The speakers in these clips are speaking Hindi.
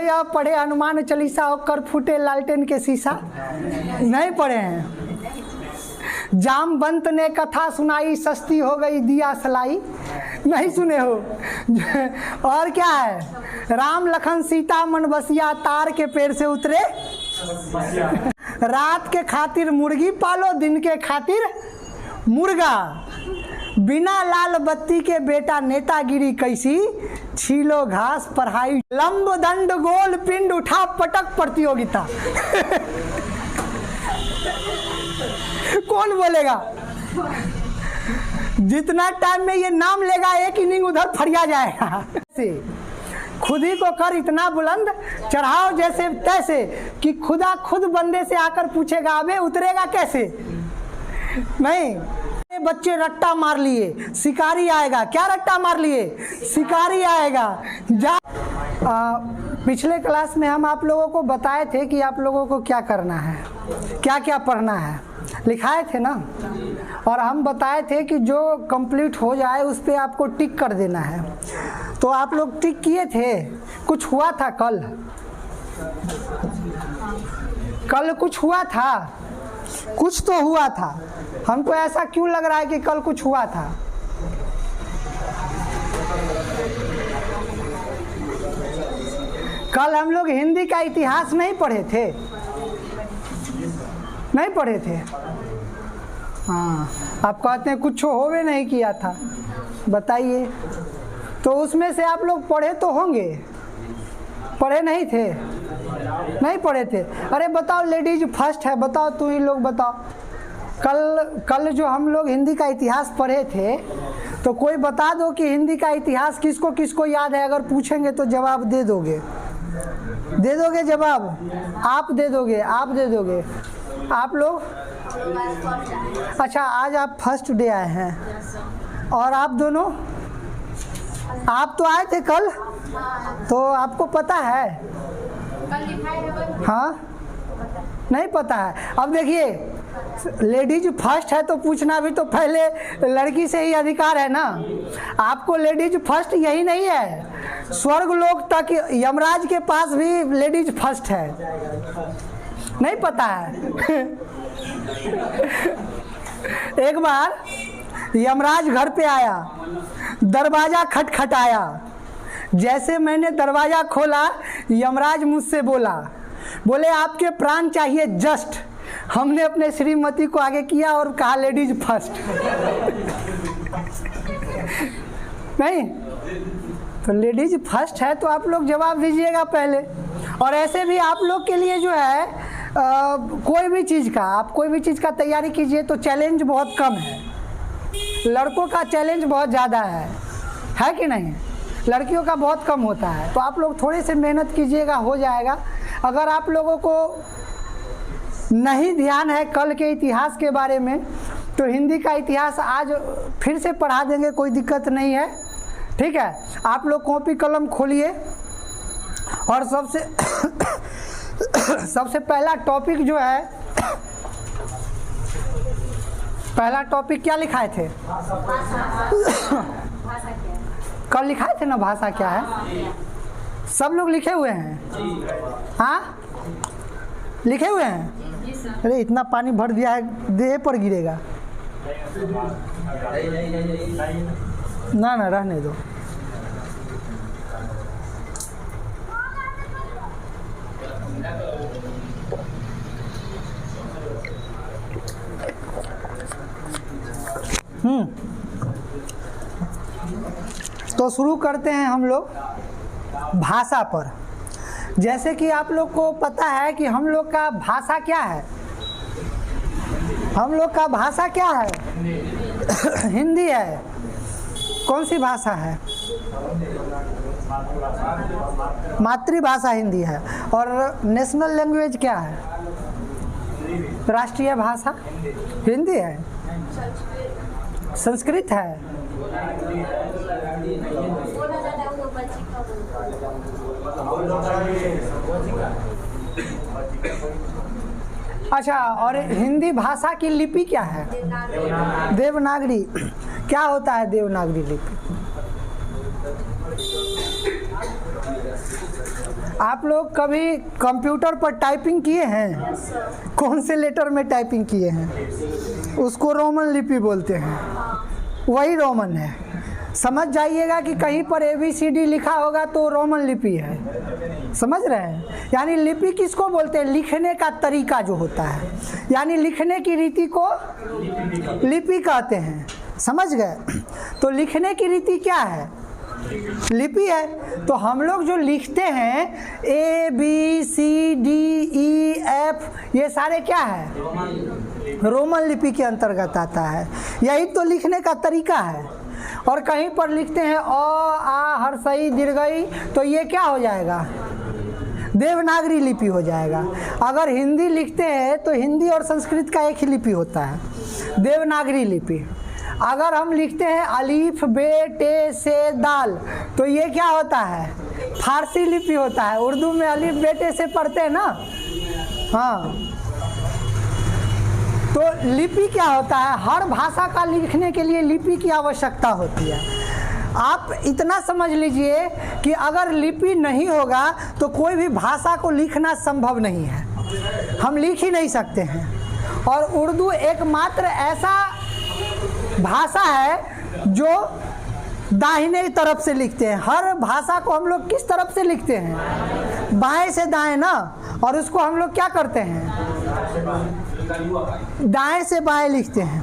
या पढ़े हनुमान चालीसा होकर फूटे लालटेन के शीशा? नहीं पढ़े हैं। जामवंत ने कथा सुनाई, सस्ती हो गई दिया सलाई? नहीं सुने हो। और क्या है? राम लखन सीता मन बसिया, तार के पेड़ से उतरे। रात के खातिर मुर्गी पालो, दिन के खातिर मुर्गा। बिना लाल बत्ती के बेटा नेतागिरी कैसी, छीलो घास पढ़ाई। लंब दंड गोल पिंड उठा पटक प्रतियोगिता। कौन बोलेगा? जितना टाइम में ये नाम लेगा एक इनिंग उधर फरिया जाएगा। खुद ही को कर इतना बुलंद, चढ़ाओ जैसे तैसे, कि खुदा खुद बंदे से आकर पूछेगा अबे उतरेगा कैसे? नहीं। बच्चे रट्टा मार लिए, शिकारी आएगा। क्या रट्टा मार लिए? शिकारी आएगा। पिछले क्लास में हम आप लोगों को बताए थे कि आप लोगों को क्या करना है, क्या क्या पढ़ना है, लिखाए थे ना। और हम बताए थे कि जो कंप्लीट हो जाए उस पर आपको टिक कर देना है। तो आप लोग टिक किए थे। कुछ हुआ था कल? कल कुछ हुआ था? कुछ तो हुआ था। हमको ऐसा क्यों लग रहा है कि कल कुछ हुआ था? कल हम लोग हिंदी का इतिहास नहीं पढ़े थे? नहीं पढ़े थे। हाँ, आप कहते हैं कुछ होवे नहीं किया था। बताइए, तो उसमें से आप लोग पढ़े तो होंगे, पढ़े नहीं थे? नहीं पढ़े थे। अरे बताओ, लेडीज फर्स्ट है, बताओ तू ही लोग बताओ। कल जो हम लोग हिंदी का इतिहास पढ़े थे, तो कोई बता दो कि हिंदी का इतिहास किसको किसको याद है। अगर पूछेंगे तो जवाब दे दोगे? दे दोगे जवाब? आप दे दोगे? आप दे दोगे? आप लोग? अच्छा, आज आप फर्स्ट डे आए हैं। और आप दोनों? आप तो आए थे कल, तो आपको पता है? हाँ, नहीं पता है। अब देखिए, लेडीज फर्स्ट है तो पूछना भी तो पहले लड़की से ही अधिकार है ना। आपको लेडीज फर्स्ट यही नहीं है, स्वर्ग लोक तक यमराज के पास भी लेडीज फर्स्ट है। नहीं पता है? एक बार यमराज घर पे आया, दरवाजा खटखटाया। जैसे मैंने दरवाजा खोला, यमराज मुझसे बोले आपके प्राण चाहिए जस्ट। हमने अपने श्रीमती को आगे किया और कहा लेडीज फर्स्ट। नहीं तो लेडीज फर्स्ट है तो आप लोग जवाब दीजिएगा पहले। और ऐसे भी आप लोग के लिए जो है कोई भी चीज़ का तैयारी कीजिए तो चैलेंज बहुत कम है। लड़कों का चैलेंज बहुत ज़्यादा है कि नहीं? लड़कियों का बहुत कम होता है। तो आप लोग थोड़ी सी मेहनत कीजिएगा, हो जाएगा। अगर आप लोगों को नहीं ध्यान है कल के इतिहास के बारे में, तो हिंदी का इतिहास आज फिर से पढ़ा देंगे, कोई दिक्कत नहीं है। ठीक है, आप लोग कॉपी कलम खोलिए और सबसे पहला टॉपिक जो है, पहला टॉपिक क्या लिखाए थे? कल लिखाए थे ना, भाषा क्या है? सब लोग लिखे हुए हैं? हाँ, लिखे हुए हैं। अरे इतना पानी भर दिया है, देह पर गिरेगा ना। रहने दो। तो शुरू करते हैं हम लोग भाषा पर। जैसे कि आप लोग को पता है कि हम लोग का भाषा क्या है? हम लोग का भाषा क्या है? हिंदी है। कौन सी भाषा है? मातृभाषा हिंदी है। और नेशनल लैंग्वेज क्या है? राष्ट्रीय भाषा हिंदी है। संस्कृत है। अच्छा, और हिंदी भाषा की लिपि क्या है? देवनागरी। क्या होता है देवनागरी लिपि? आप लोग कभी कंप्यूटर पर टाइपिंग किए हैं? कौन से लेटर में टाइपिंग किए हैं? उसको रोमन लिपि बोलते हैं, वही रोमन है। समझ जाइएगा कि कहीं पर ABCD लिखा होगा तो रोमन लिपि है, समझ रहे हैं? यानी लिपि किसको बोलते हैं? लिखने का तरीका जो होता है, यानी लिखने की रीति को लिपि कहते हैं, समझ गए? तो लिखने की रीति क्या है? लिपि है। तो हम लोग जो लिखते हैं ABCDEF, ये सारे क्या है? रोमन लिपि के अंतर्गत आता है। यही तो लिखने का तरीका है। और कहीं पर लिखते हैं अ आ हर्षई दीर्घई, तो ये क्या हो जाएगा? देवनागरी लिपि हो जाएगा। अगर हिंदी लिखते हैं तो हिंदी और संस्कृत का एक ही लिपि होता है, देवनागरी लिपि। अगर हम लिखते हैं अलीफ बे टे से दाल, तो ये क्या होता है? फारसी लिपि होता है। उर्दू में अलीफ बेटे से पढ़ते हैं ना। हाँ, तो लिपि क्या होता है? हर भाषा का लिखने के लिए लिपि की आवश्यकता होती है। आप इतना समझ लीजिए कि अगर लिपि नहीं होगा तो कोई भी भाषा को लिखना संभव नहीं है, हम लिख ही नहीं सकते हैं। और उर्दू एकमात्र ऐसा भाषा है जो दाहिने तरफ से लिखते हैं। हर भाषा को हम लोग किस तरफ से लिखते हैं? बाएं से दाएं ना। और उसको हम लोग क्या करते हैं? दाएं से बाएं लिखते हैं।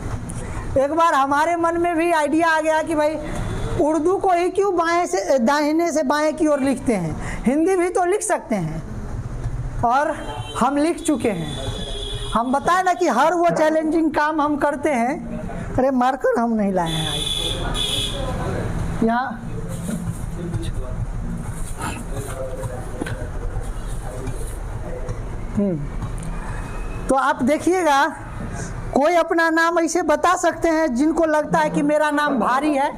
एक बार हमारे मन में भी आइडिया आ गया कि भाई उर्दू को ही क्यों बाएं से दाहिने से बाएं की ओर लिखते हैं, हिंदी भी तो लिख सकते हैं। और हम लिख चुके हैं। हम बताए ना कि हर वो चैलेंजिंग काम हम करते हैं। अरे मार्कर हम नहीं लाए हैं आज यहाँ। तो आप देखिएगा, कोई अपना नाम ऐसे बता सकते हैं जिनको लगता है कि मेरा नाम भारी है?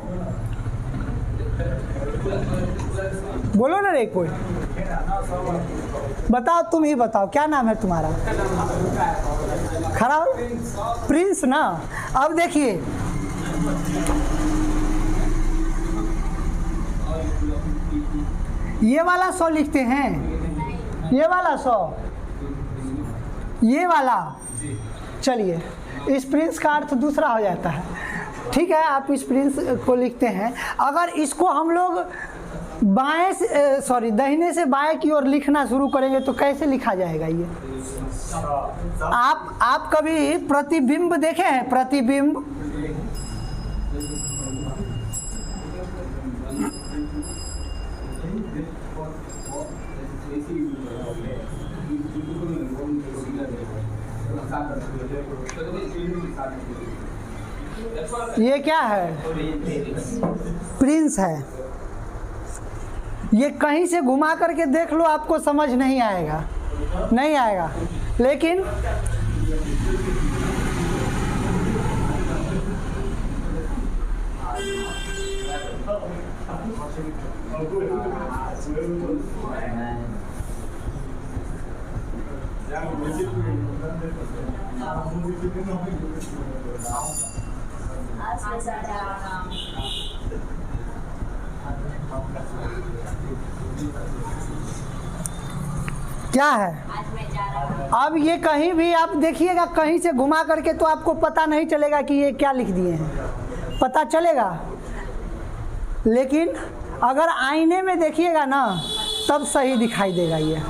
बोलो ना रे, कोई बताओ, तुम ही बताओ, क्या नाम है तुम्हारा? खड़ा हो, प्रिंस ना। अब देखिए, ये वाला 100 लिखते हैं, ये वाला 100, ये वाला। चलिए, इस प्रिंस का अर्थ दूसरा हो जाता है। ठीक है, आप इस प्रिंस को लिखते हैं। अगर इसको हम लोग बाएं से दाहिने से बाएं की ओर लिखना शुरू करेंगे तो कैसे लिखा जाएगा ये? आप कभी प्रतिबिंब देखे हैं? प्रतिबिंब, ये क्या है? प्रिंस है। ये कहीं से घुमा करके देख लो, आपको समझ नहीं आएगा, नहीं आएगा। लेकिन क्या है? अब ये कहीं भी आप देखिएगा, कहीं से घुमा करके तो आपको पता नहीं चलेगा कि ये क्या लिख दिए हैं, पता चलेगा। लेकिन अगर आईने में देखिएगा ना, तब सही दिखाई देगा ये।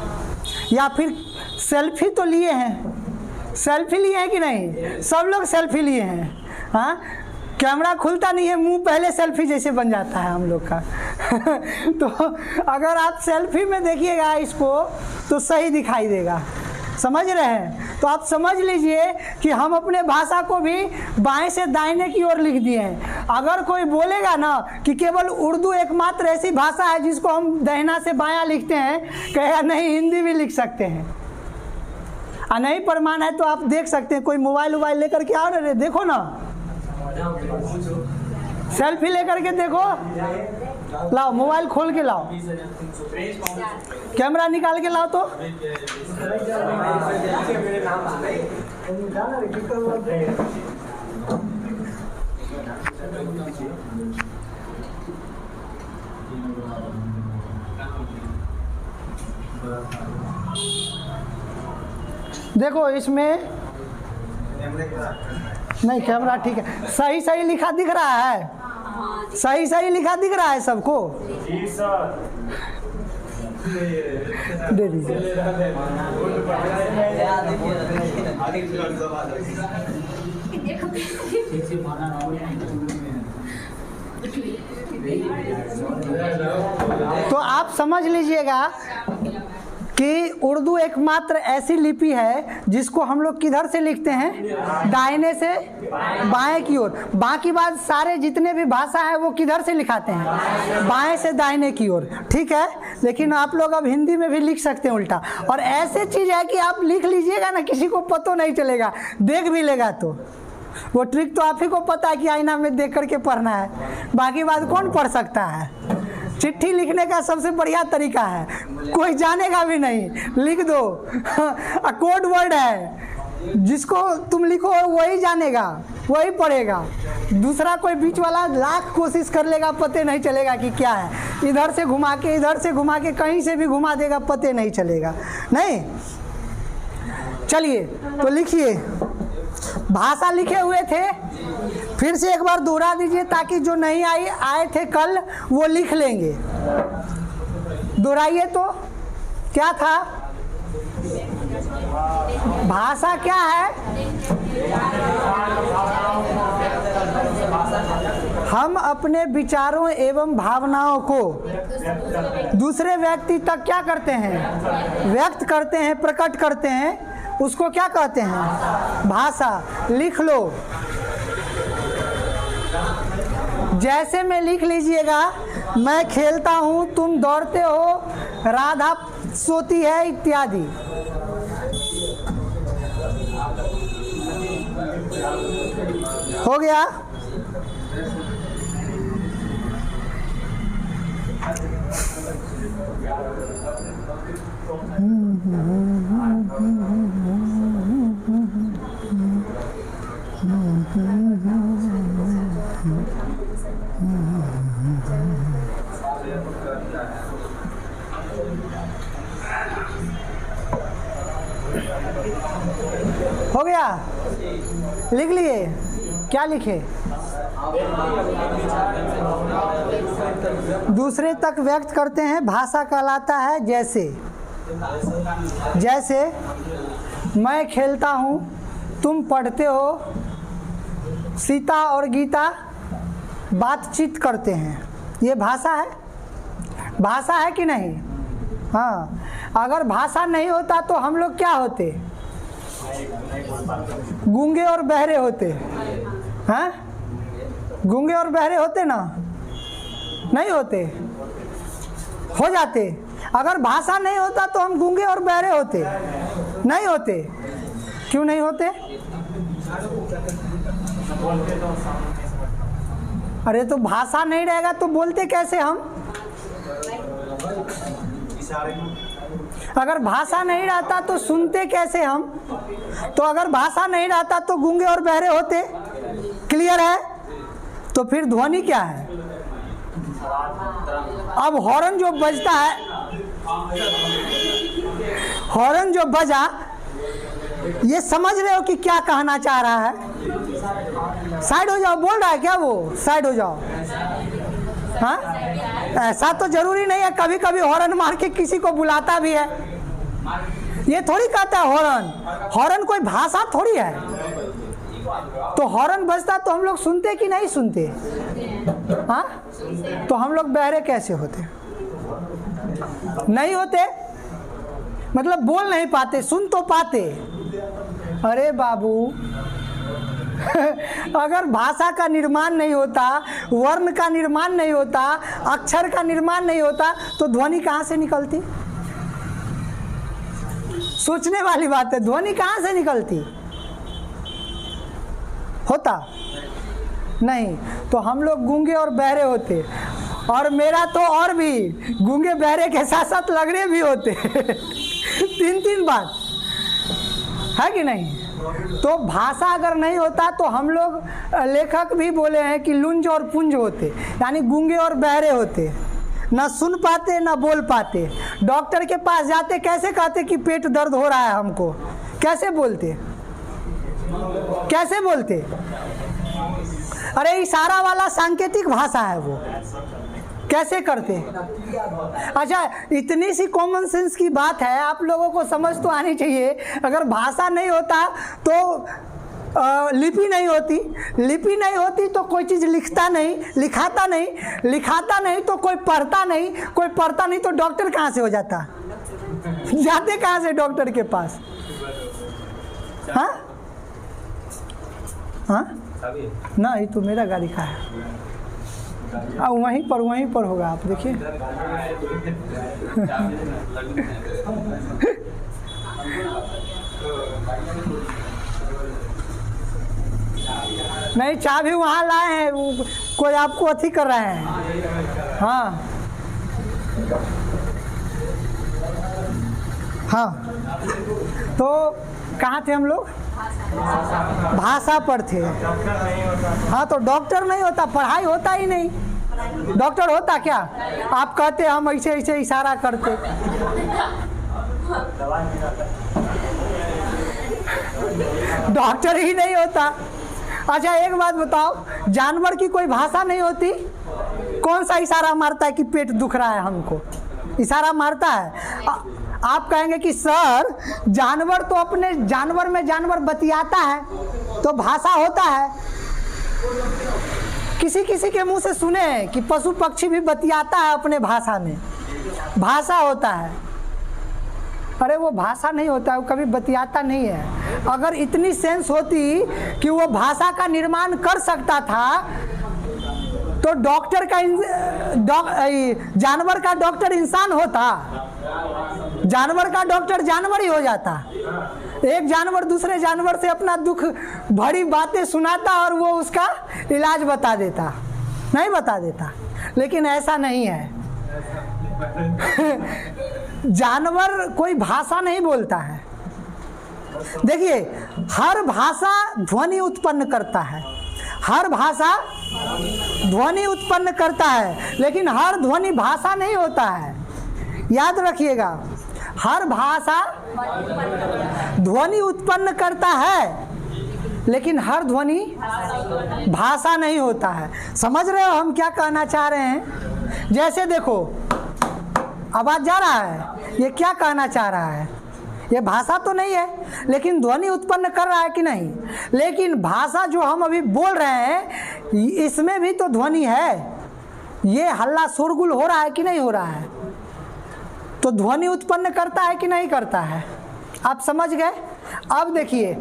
या फिर सेल्फी तो लिए हैं, सेल्फी लिए हैं कि नहीं? सब लोग सेल्फी लिए हैं। हाँ, कैमरा खुलता नहीं है, मुंह पहले सेल्फी जैसे बन जाता है हम लोग का। तो अगर आप सेल्फी में देखिएगा इसको तो सही दिखाई देगा, समझ रहे हैं? तो आप समझ लीजिए कि हम अपने भाषा को भी बाएं से दाहिने की ओर लिख दिए हैं। अगर कोई बोलेगा ना कि केवल उर्दू एकमात्र ऐसी भाषा है जिसको हम दाहिना से बायां लिखते हैं, कहेगा नहीं, हिंदी भी लिख सकते हैं। नहीं प्रमाण है तो आप देख सकते हैं। कोई मोबाइल वोबाइल लेकर के आओ ना रे, देखो ना, सेल्फी लेकर के देखो, लाओ मोबाइल खोल के लाओ, कैमरा निकाल के लाओ तो। देखो इसमें नहीं, कैमरा ठीक है, सही सही लिखा दिख रहा है, सही सही लिखा दिख रहा है सबको? दे दीजिए। तो आप समझ लीजिएगा कि उर्दू एकमात्र ऐसी लिपि है जिसको हम लोग किधर से लिखते हैं, दाहिने से बाएं की ओर। बाकी बात सारे जितने भी भाषा है वो किधर से लिखाते हैं, बाएं से दाहिने की ओर, ठीक है। लेकिन आप लोग अब हिंदी में भी लिख सकते हैं उल्टा। और ऐसे चीज़ है कि आप लिख लीजिएगा ना, किसी को पता नहीं चलेगा, देख भी लेगा तो वो ट्रिक तो आप ही को पता है कि आईना में देख करके पढ़ना है, बाकी बात कौन पढ़ सकता है। चिट्ठी लिखने का सबसे बढ़िया तरीका है, कोई जानेगा भी नहीं, लिख दो। कोड वर्ड है, जिसको तुम लिखो वही जानेगा, वही पढ़ेगा। दूसरा कोई बीच वाला लाख कोशिश कर लेगा, पते नहीं चलेगा कि क्या है। इधर से घुमा के, इधर से घुमा के, कहीं से भी घुमा देगा, पते नहीं चलेगा। नहीं, चलिए तो लिखिए। भाषा लिखे हुए थे, फिर से एक बार दोहरा दीजिए ताकि जो नहीं आए थे कल वो लिख लेंगे। दोहराइए तो, क्या था? भाषा क्या है? हम अपने विचारों एवं भावनाओं को दूसरे व्यक्ति तक क्या करते हैं, व्यक्त करते हैं, प्रकट करते हैं, उसको क्या कहते हैं, भाषा। लिख लो, जैसे में लिख लीजिएगा, मैं खेलता हूँ, तुम दौड़ते हो, राधा सोती है, इत्यादि। हो गया? हो गया? लिख लिए? क्या लिखे? दूसरे तक व्यक्त करते हैं, भाषा कहलाता है। जैसे जैसे मैं खेलता हूँ, तुम पढ़ते हो, सीता और गीता बातचीत करते हैं, ये भाषा है। भाषा है कि नहीं? हाँ, अगर भाषा नहीं होता तो हम लोग क्या होते, गूंगे और बहरे होते। हैं? गूंगे और बहरे होते ना, नहीं होते, हो जाते। अगर भाषा नहीं होता तो हम गूंगे और बहरे होते, नहीं होते। क्यों नहीं होते? अरे तो भाषा नहीं रहेगा तो बोलते कैसे हम? अगर भाषा नहीं रहता तो सुनते कैसे हम? तो अगर भाषा नहीं रहता तो गूंगे और बहरे होते। क्लियर है? तो फिर ध्वनि क्या है? अब हॉर्न जो बजता है, हॉर्न जो बजा, ये समझ रहे हो कि क्या कहना चाह रहा है? साइड हो जाओ बोल रहा है क्या वो? साइड हो जाओ। हाँ, ऐसा तो जरूरी नहीं है, कभी कभी हॉर्न मार के किसी को बुलाता भी है। ये थोड़ी कहता है हॉर्न, हॉर्न कोई भाषा थोड़ी है। तो हॉर्न बजता तो हम लोग सुनते कि नहीं सुनते? हाँ, तो हम लोग बहरे कैसे होते? नहीं होते, मतलब बोल नहीं पाते, सुन तो पाते। अरे बाबू, अगर भाषा का निर्माण नहीं होता, वर्ण का निर्माण नहीं होता, अक्षर का निर्माण नहीं होता, तो ध्वनि कहाँ से निकलती? सोचने वाली बात है, ध्वनि कहाँ से निकलती? होता नहीं। तो हम लोग गूंगे और बहरे होते, और मेरा तो और भी गूंगे बहरे के साथ साथ लगड़े भी होते। तीन बात है कि नहीं? तो भाषा अगर नहीं होता तो हम लोग, लेखक भी बोले हैं कि लुंज और पुंज होते, यानी गूंगे और बहरे होते। ना सुन पाते ना बोल पाते। डॉक्टर के पास जाते कैसे कहते कि पेट दर्द हो रहा है हमको, कैसे बोलते, कैसे बोलते? अरे इशारा वाला सांकेतिक भाषा है वो, कैसे करते? अच्छा, इतनी सी कॉमन सेंस की बात है, आप लोगों को समझ तो आनी चाहिए। अगर भाषा नहीं होता तो लिपि नहीं होती, लिपि नहीं होती तो कोई चीज़ लिखता नहीं, लिखाता नहीं, लिखाता नहीं तो कोई पढ़ता नहीं, कोई पढ़ता नहीं तो डॉक्टर कहाँ से हो जाता? जाते कहाँ से डॉक्टर के पास? हाँ हाँ ना, ये तो मेरा गाड़ी का है। अब वहीं पर होगा, आप देखिए। नहीं, चाबी वहाँ लाए हैं, कोई आपको अथी कर रहे हैं। हाँ हाँ, तो कहाँ थे हम लोग? भाषा पर थे। हाँ, तो डॉक्टर नहीं होता, पढ़ाई होता ही नहीं। डॉक्टर होता क्या? आप कहते हम ऐसे ऐसे इशारा करते। डॉक्टर ही नहीं होता। अच्छा, एक बात बताओ, जानवर की कोई भाषा नहीं होती? कौन सा इशारा मारता है कि पेट दुख रहा है हमको? इशारा मारता है। आप कहेंगे कि सर जानवर तो अपने जानवर में जानवर बतियाता है, तो भाषा होता है। किसी किसी के मुंह से सुने कि पशु पक्षी भी बतियाता है अपने भाषा में, भाषा होता है। अरे वो भाषा नहीं होता है, वो कभी बतियाता नहीं है। अगर इतनी सेंस होती कि वो भाषा का निर्माण कर सकता था तो डॉक्टर का जानवर का डॉक्टर इंसान होता, जानवर का डॉक्टर जानवर ही हो जाता। एक जानवर दूसरे जानवर से अपना दुख भरी बातें सुनाता और वो उसका इलाज बता देता, नहीं बता देता। लेकिन ऐसा नहीं है। जानवर कोई भाषा नहीं बोलता है। देखिए, हर भाषा ध्वनि उत्पन्न करता है, हर भाषा ध्वनि उत्पन्न करता है, लेकिन हर ध्वनि भाषा नहीं होता है। याद रखिएगा, हर भाषा ध्वनि उत्पन्न करता है, लेकिन हर ध्वनि भाषा नहीं होता है। समझ रहे हो हम क्या कहना चाह रहे हैं? जैसे देखो, आवाज जा रहा है, ये क्या कहना चाह रहा है? ये भाषा तो नहीं है, लेकिन ध्वनि उत्पन्न कर रहा है कि नहीं? लेकिन भाषा जो हम अभी बोल रहे हैं, इसमें भी तो ध्वनि है। ये हल्ला शोरगुल हो रहा है कि नहीं हो रहा है? तो ध्वनि उत्पन्न करता है कि नहीं करता है? आप समझ गए? अब देखिए,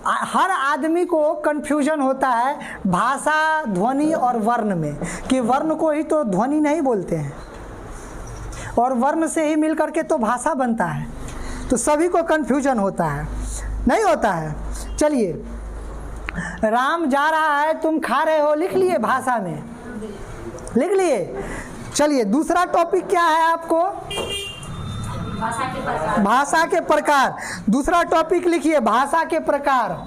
हर आदमी को कंफ्यूजन होता है भाषा, ध्वनि और वर्ण में, कि वर्ण को ही तो ध्वनि नहीं बोलते हैं और वर्ण से ही मिलकर के तो भाषा बनता है। तो सभी को कंफ्यूजन होता है, नहीं होता है? चलिए, राम जा रहा है, तुम खा रहे हो, लिख लिए भाषा में, लिख लिए। चलिए, दूसरा टॉपिक क्या है आपको? भाषा के प्रकार। दूसरा टॉपिक लिखिए, भाषा के प्रकार।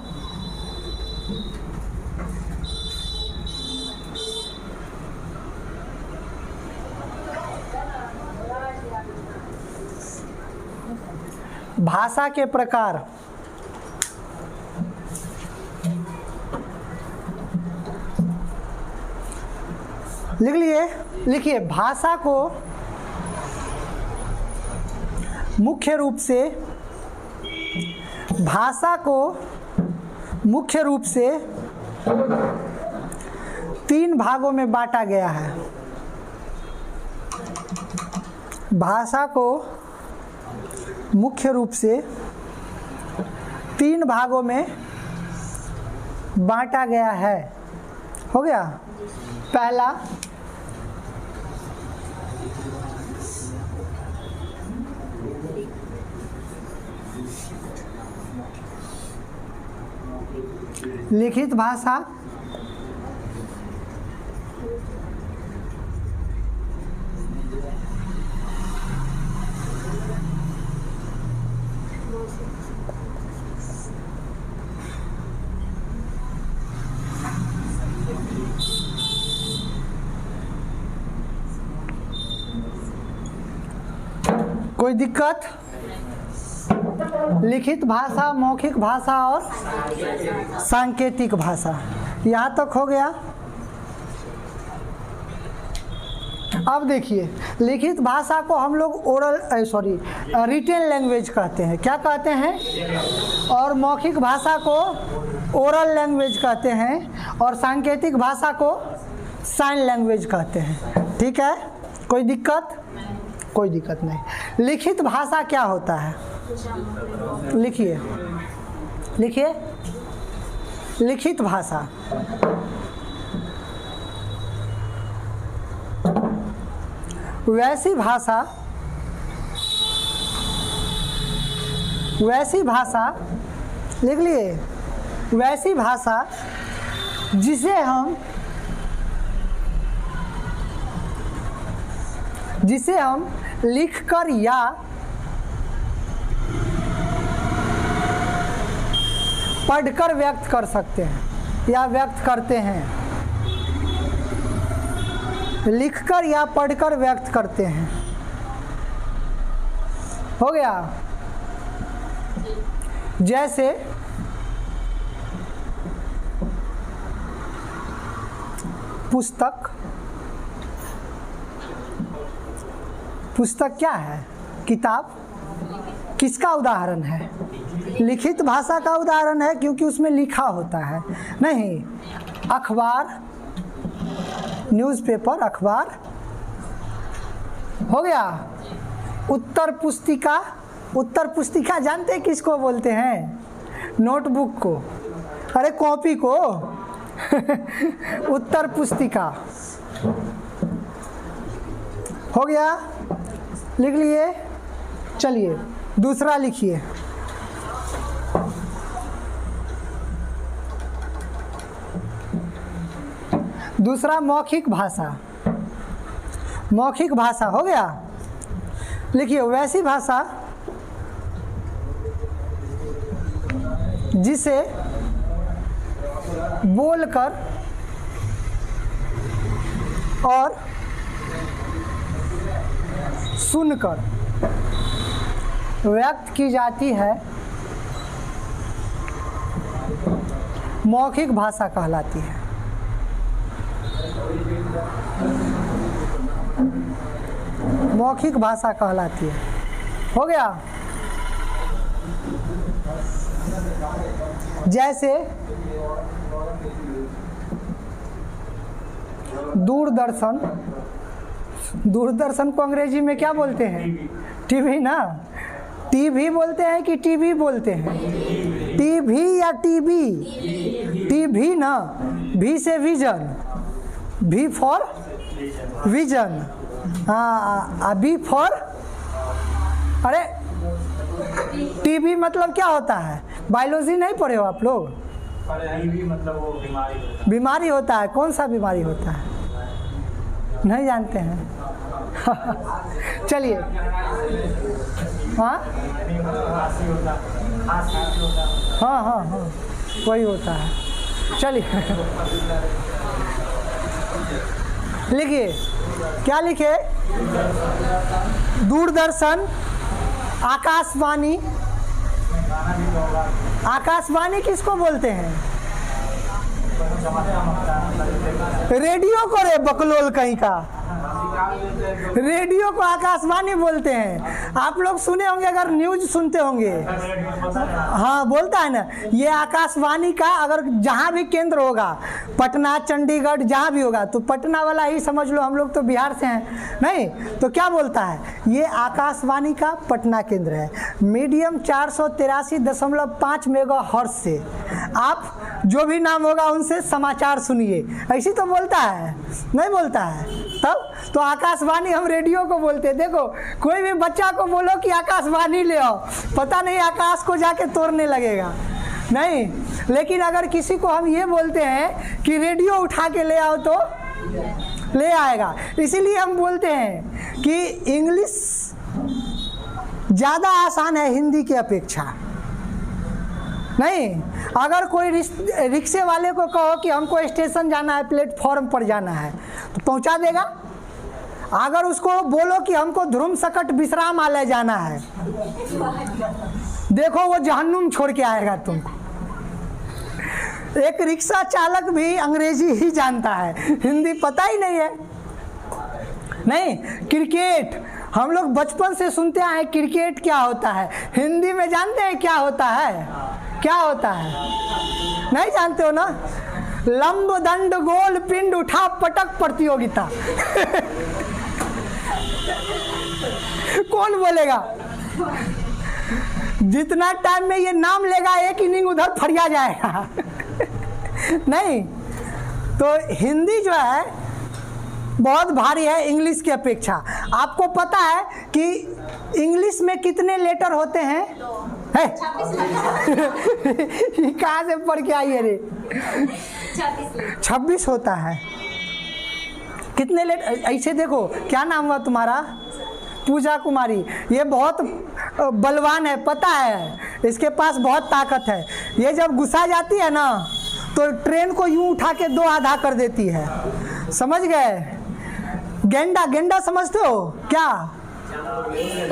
भाषा के प्रकार। लिख लिए? लिखिए, भाषा को मुख्य रूप से, भाषा को मुख्य रूप से 3 भागों में बांटा गया है। भाषा को मुख्य रूप से 3 भागों में बांटा गया है। हो गया? पहला लिखित भाषा, कोई दिक्कत? लिखित भाषा, मौखिक भाषा और सांकेतिक भाषा, यहाँ तक हो गया। अब देखिए, लिखित भाषा को हम लोग रिटेन लैंग्वेज कहते हैं। क्या कहते हैं? और मौखिक भाषा को ओरल लैंग्वेज कहते हैं, और सांकेतिक भाषा को साइन लैंग्वेज कहते हैं। ठीक है, कोई दिक्कत? कोई दिक्कत नहीं। लिखित भाषा क्या होता है? लिखिए, लिखिए। लिखित भाषा वैसी भाषा लिख लिए, वैसी भाषा जिसे हम लिखकर या पढ़कर व्यक्त कर सकते हैं या व्यक्त करते हैं। लिखकर या पढ़कर व्यक्त करते हैं। हो गया? जैसे पुस्तक। पुस्तक क्या है? किताब। किसका उदाहरण है? लिखित भाषा का उदाहरण है, क्योंकि उसमें लिखा होता है। नहीं, अखबार, न्यूज़पेपर, अखबार। हो गया? उत्तर पुस्तिका। उत्तर पुस्तिका जानते हैं किसको बोलते हैं? नोटबुक को, अरे कॉपी को उत्तर पुस्तिका। हो गया? लिख लिए? चलिए दूसरा लिखिए। दूसरा मौखिक भाषा। मौखिक भाषा हो गया? लिखिए, वैसी भाषा जिसे बोलकर और सुनकर व्यक्त की जाती है, मौखिक भाषा कहलाती है। मौखिक भाषा कहलाती है। हो गया? जैसे दूरदर्शन। दूरदर्शन को अंग्रेजी में क्या बोलते हैं? टीवी ना? टीवी बोलते हैं कि टीवी बोलते हैं? टीवी या टीवी? टीवी ना, भी से विजन, भी फॉर विजन। हाँ, अभी फॉर, अरे टीबी मतलब क्या होता है? बायोलॉजी नहीं पढ़े हो आप लोग? मतलब वो बीमारी होता है। कौन सा बीमारी होता है? नहीं जानते हैं? चलिए, हाँ हाँ हाँ हाँ, वही होता है। चलिए लिखिए, क्या लिखे? दूरदर्शन, आकाशवाणी। आकाशवाणी किसको बोलते हैं? रेडियो को, रे बकलोल कहीं का। रेडियो को आकाशवाणी बोलते हैं। आप लोग सुने होंगे, अगर न्यूज सुनते होंगे, हाँ बोलता है ना, ये आकाशवाणी का अगर जहाँ भी केंद्र होगा, पटना, चंडीगढ़, जहाँ भी होगा, तो पटना वाला ही समझ लो, हम लोग तो बिहार से हैं नहीं, तो क्या बोलता है? ये आकाशवाणी का पटना केंद्र है। मीडियम 483.5 मेगाहर्ट्ज से आप जो भी नाम होगा उनसे समाचार सुनिए, ऐसी तो बोलता है? नहीं बोलता है। तब तो आकाशवाणी हम रेडियो को बोलते हैं। देखो, कोई भी बच्चा को बोलो कि आकाशवाणी ले आओ, पता नहीं आकाश को जाके तोड़ने लगेगा। नहीं, लेकिन अगर किसी को हम ये बोलते हैं कि रेडियो उठा के ले आओ, तो ले आएगा। इसीलिए हम बोलते हैं कि इंग्लिश ज़्यादा आसान है हिंदी की अपेक्षा। नहीं, अगर कोई रिक्शे वाले को कहो कि हमको स्टेशन जाना है, प्लेटफॉर्म पर जाना है, तो पहुंचा देगा। अगर उसको बोलो कि हमको ध्रुम सकट विश्रामालय जाना है, देखो वो जहन्नुम छोड़ के आएगा तुमको। एक रिक्शा चालक भी अंग्रेजी ही जानता है, हिंदी पता ही नहीं है। नहीं, क्रिकेट हम लोग बचपन से सुनते आए, क्रिकेट क्या होता है, हिंदी में जानते हैं क्या होता है? क्या होता है? नहीं जानते हो ना? लंब दंड गोल पिंड उठा पटक प्रतियोगिता। कौन बोलेगा? जितना टाइम में ये नाम लेगा एक इनिंग उधर फरिया जाएगा। नहीं, तो हिंदी जो है बहुत भारी है इंग्लिश की अपेक्षा। आपको पता है कि इंग्लिश में कितने लेटर होते हैं? है? कहाँ से पढ़ के आई है रे? 26 होता है। कितने लेटर? ऐसे देखो, क्या नाम हुआ तुम्हारा? पूजा कुमारी। ये बहुत बलवान है, पता है, इसके पास बहुत ताकत है। ये जब गुस्सा जाती है ना तो ट्रेन को यूं उठा के 2 आधा कर देती है, समझ गए? गेंडा, गेंडा समझते हो क्या?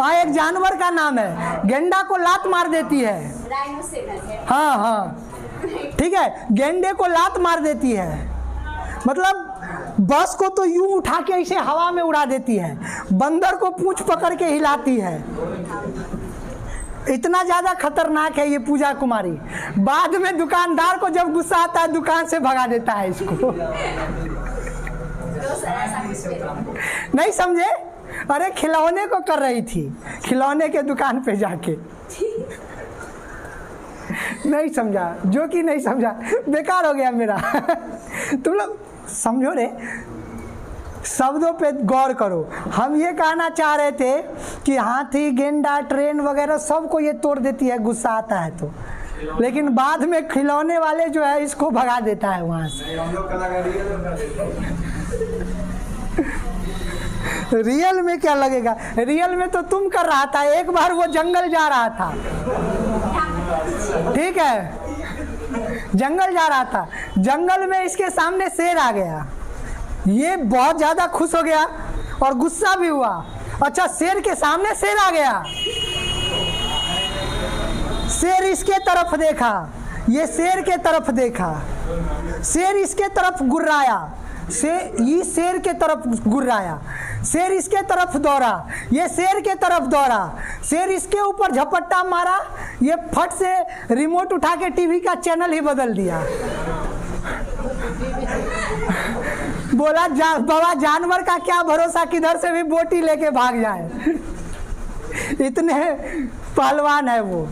हाँ, एक जानवर का नाम है। गेंडा को लात मार देती है। हाँ हाँ, ठीक है, गेंडे को लात मार देती है, मतलब बस को तो यूं उठा के ऐसे हवा में उड़ा देती है, बंदर को पूंछ पकड़ के हिलाती है। इतना ज्यादा खतरनाक है ये पूजा कुमारी। बाद में दुकानदार को जब गुस्सा आता है दुकान से भगा देता है इसको। नहीं समझे? अरे खिलौने को कर रही थी, खिलौने के दुकान पे जाके। नहीं समझा, जो कि नहीं समझा, बेकार हो गया मेरा। तुम लोग समझो रे, शब्दों पे गौर करो। हम ये कहना चाह रहे थे कि हाथी, गेंडा, ट्रेन वगैरह सबको ये तोड़ देती है गुस्सा आता है तो, लेकिन बाद में खिलौने वाले जो है इसको भगा देता है वहां से। रियल में क्या लगेगा? रियल में तो तुम कर रहा था। एक बार वो जंगल जा रहा था, ठीक है, जंगल जा रहा था, जंगल में इसके सामने शेर आ गया। ये बहुत ज्यादा खुश हो गया और गुस्सा भी हुआ। अच्छा, शेर के सामने शेर आ गया, शेर इसके तरफ देखा, ये शेर के तरफ देखा, शेर इसके तरफ गुर्राया, ये शेर के तरफ गुर्राया, शेर इसके तरफ दौड़ा, ये शेर के तरफ दौड़ा, शेर इसके ऊपर झपट्टा मारा, ये फट से रिमोट उठा के टीवी का चैनल ही बदल दिया। बोला बाबा जानवर का क्या भरोसा, किधर से भी बोटी लेके भाग जाए। इतने पहलवान है वो।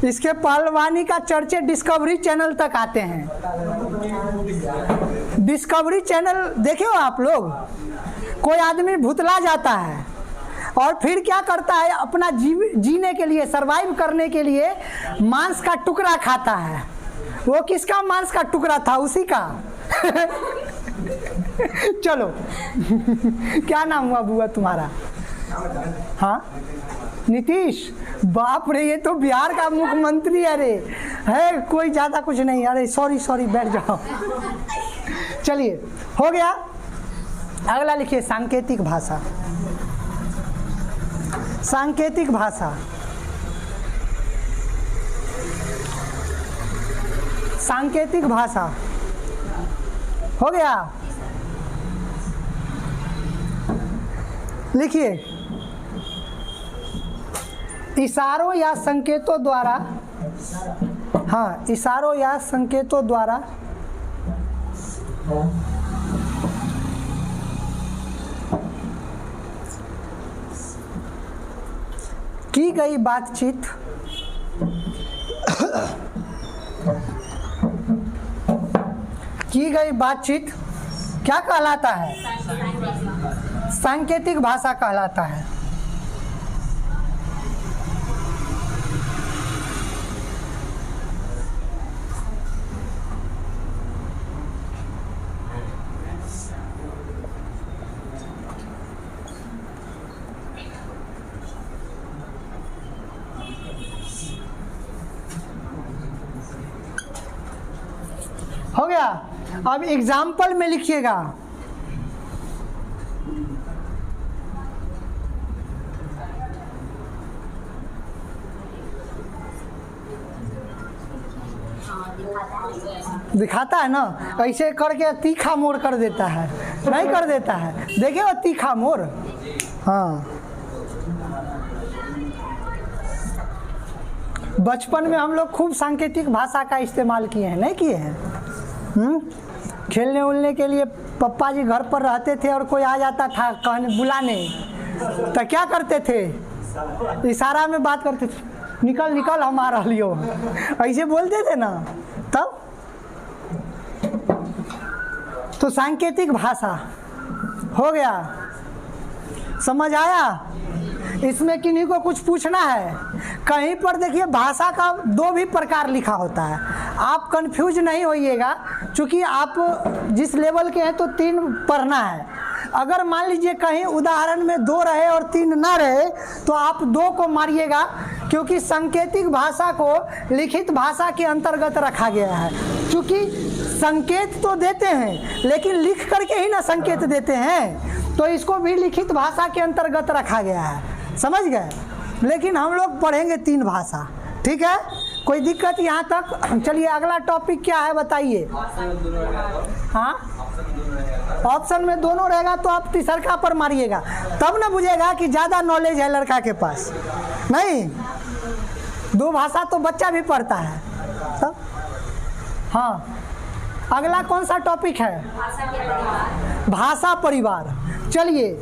इसके पहलवानी का चर्चे डिस्कवरी चैनल तक आते हैं। डिस्कवरी चैनल देखे हो आप लोग? कोई आदमी भुतला जाता है और फिर क्या करता है, अपना जीने के लिए, सरवाइव करने के लिए मांस का टुकड़ा खाता है। वो किसका मांस का टुकड़ा था? उसी का। चलो, क्या नाम हुआ बुआ तुम्हारा? हाँ, नीतीश। बाप रे, ये तो बिहार का मुख्यमंत्री है रे। है कोई ज्यादा कुछ नहीं। अरे सॉरी सॉरी, बैठ जाओ। चलिए, हो गया। अगला लिखिए, सांकेतिक भाषा। सांकेतिक भाषा, सांकेतिक भाषा हो गया। लिखिए, इशारों या संकेतों द्वारा, हाँ, इशारों या संकेतों द्वारा की गई बातचीत की गई बातचीत क्या कहलाता है? सांकेतिक भाषा कहलाता है। हो गया। अब एग्जाम्पल में लिखिएगा। दिखाता है ना, ऐसे करके तीखा मोड़ कर देता है, नहीं कर देता है, देखिए वो तीखा मोड़। हाँ, बचपन में हम लोग खूब सांकेतिक भाषा का इस्तेमाल किए हैं, नहीं किए हैं? खेलने उलने के लिए पप्पा जी घर पर रहते थे और कोई आ जाता था कहने बुलाने, तो क्या करते थे? इशारा में बात करते थे, निकल निकल हम आ रही हो, ऐसे बोलते थे ना। तब तो सांकेतिक भाषा हो गया, समझ आया? इसमें किन्हीं को कुछ पूछना है? कहीं पर देखिए भाषा का दो भी प्रकार लिखा होता है, आप कंफ्यूज नहीं होइएगा, क्योंकि आप जिस लेवल के हैं तो 3 पढ़ना है। अगर मान लीजिए कहीं उदाहरण में 2 रहे और 3 ना रहे तो आप 2 को मारिएगा, क्योंकि सांकेतिक भाषा को लिखित भाषा के अंतर्गत रखा गया है। क्योंकि संकेत तो देते हैं लेकिन लिख करके ही ना संकेत देते हैं, तो इसको भी लिखित भाषा के अंतर्गत रखा गया है, समझ गए? लेकिन हम लोग पढ़ेंगे 3 भाषा, ठीक है? कोई दिक्कत यहाँ तक? चलिए अगला टॉपिक क्या है बताइए। हाँ, ऑप्शन में दोनों रहेगा तो आप तीसरका पर मारिएगा, तब ना बुझेगा कि ज़्यादा नॉलेज है लड़का के पास। नहीं, 2 भाषा तो बच्चा भी पढ़ता है तब। हाँ, अगला कौन सा टॉपिक है? भाषा परिवार। चलिए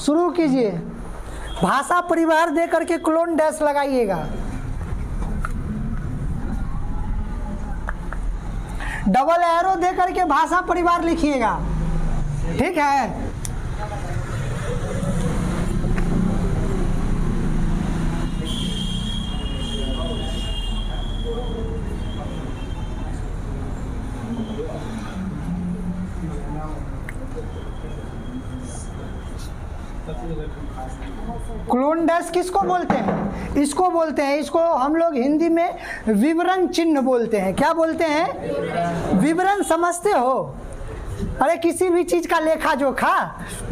शुरू कीजिए। भाषा परिवार दे करके क्लोन डैश लगाइएगा, डबल एरो दे करके भाषा परिवार लिखिएगा, ठीक है? क्लोन डैश किसको बोलते हैं? इसको बोलते हैं, इसको हम लोग हिंदी में विवरण चिन्ह बोलते हैं। क्या बोलते हैं? विवरण। समझते हो? अरे किसी भी चीज का लेखा जोखा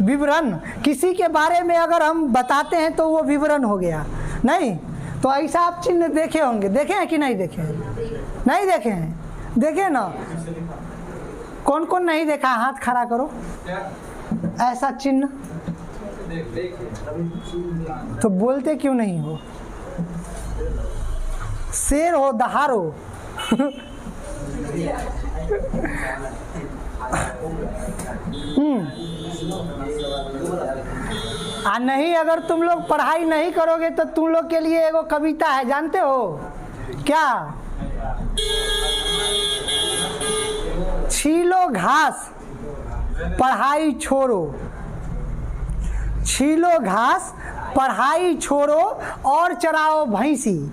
विवरण, किसी के बारे में अगर हम बताते हैं तो वो विवरण हो गया। नहीं तो ऐसा आप चिन्ह देखे होंगे, देखे हैं कि नहीं देखे हैं? नहीं देखे हैं? देखे ना? कौन कौन नहीं देखा? हाथ खड़ा करो। ऐसा चिन्ह तो बोलते क्यों नहीं हो? शेर हो दहाड़ो। नहीं, अगर तुम लोग पढ़ाई नहीं करोगे तो तुम लोग के लिए एगो कविता है, जानते हो क्या? छीलो घास पढ़ाई छोड़ो, छीलो घास पढ़ाई छोड़ो और चराओ भैंसी।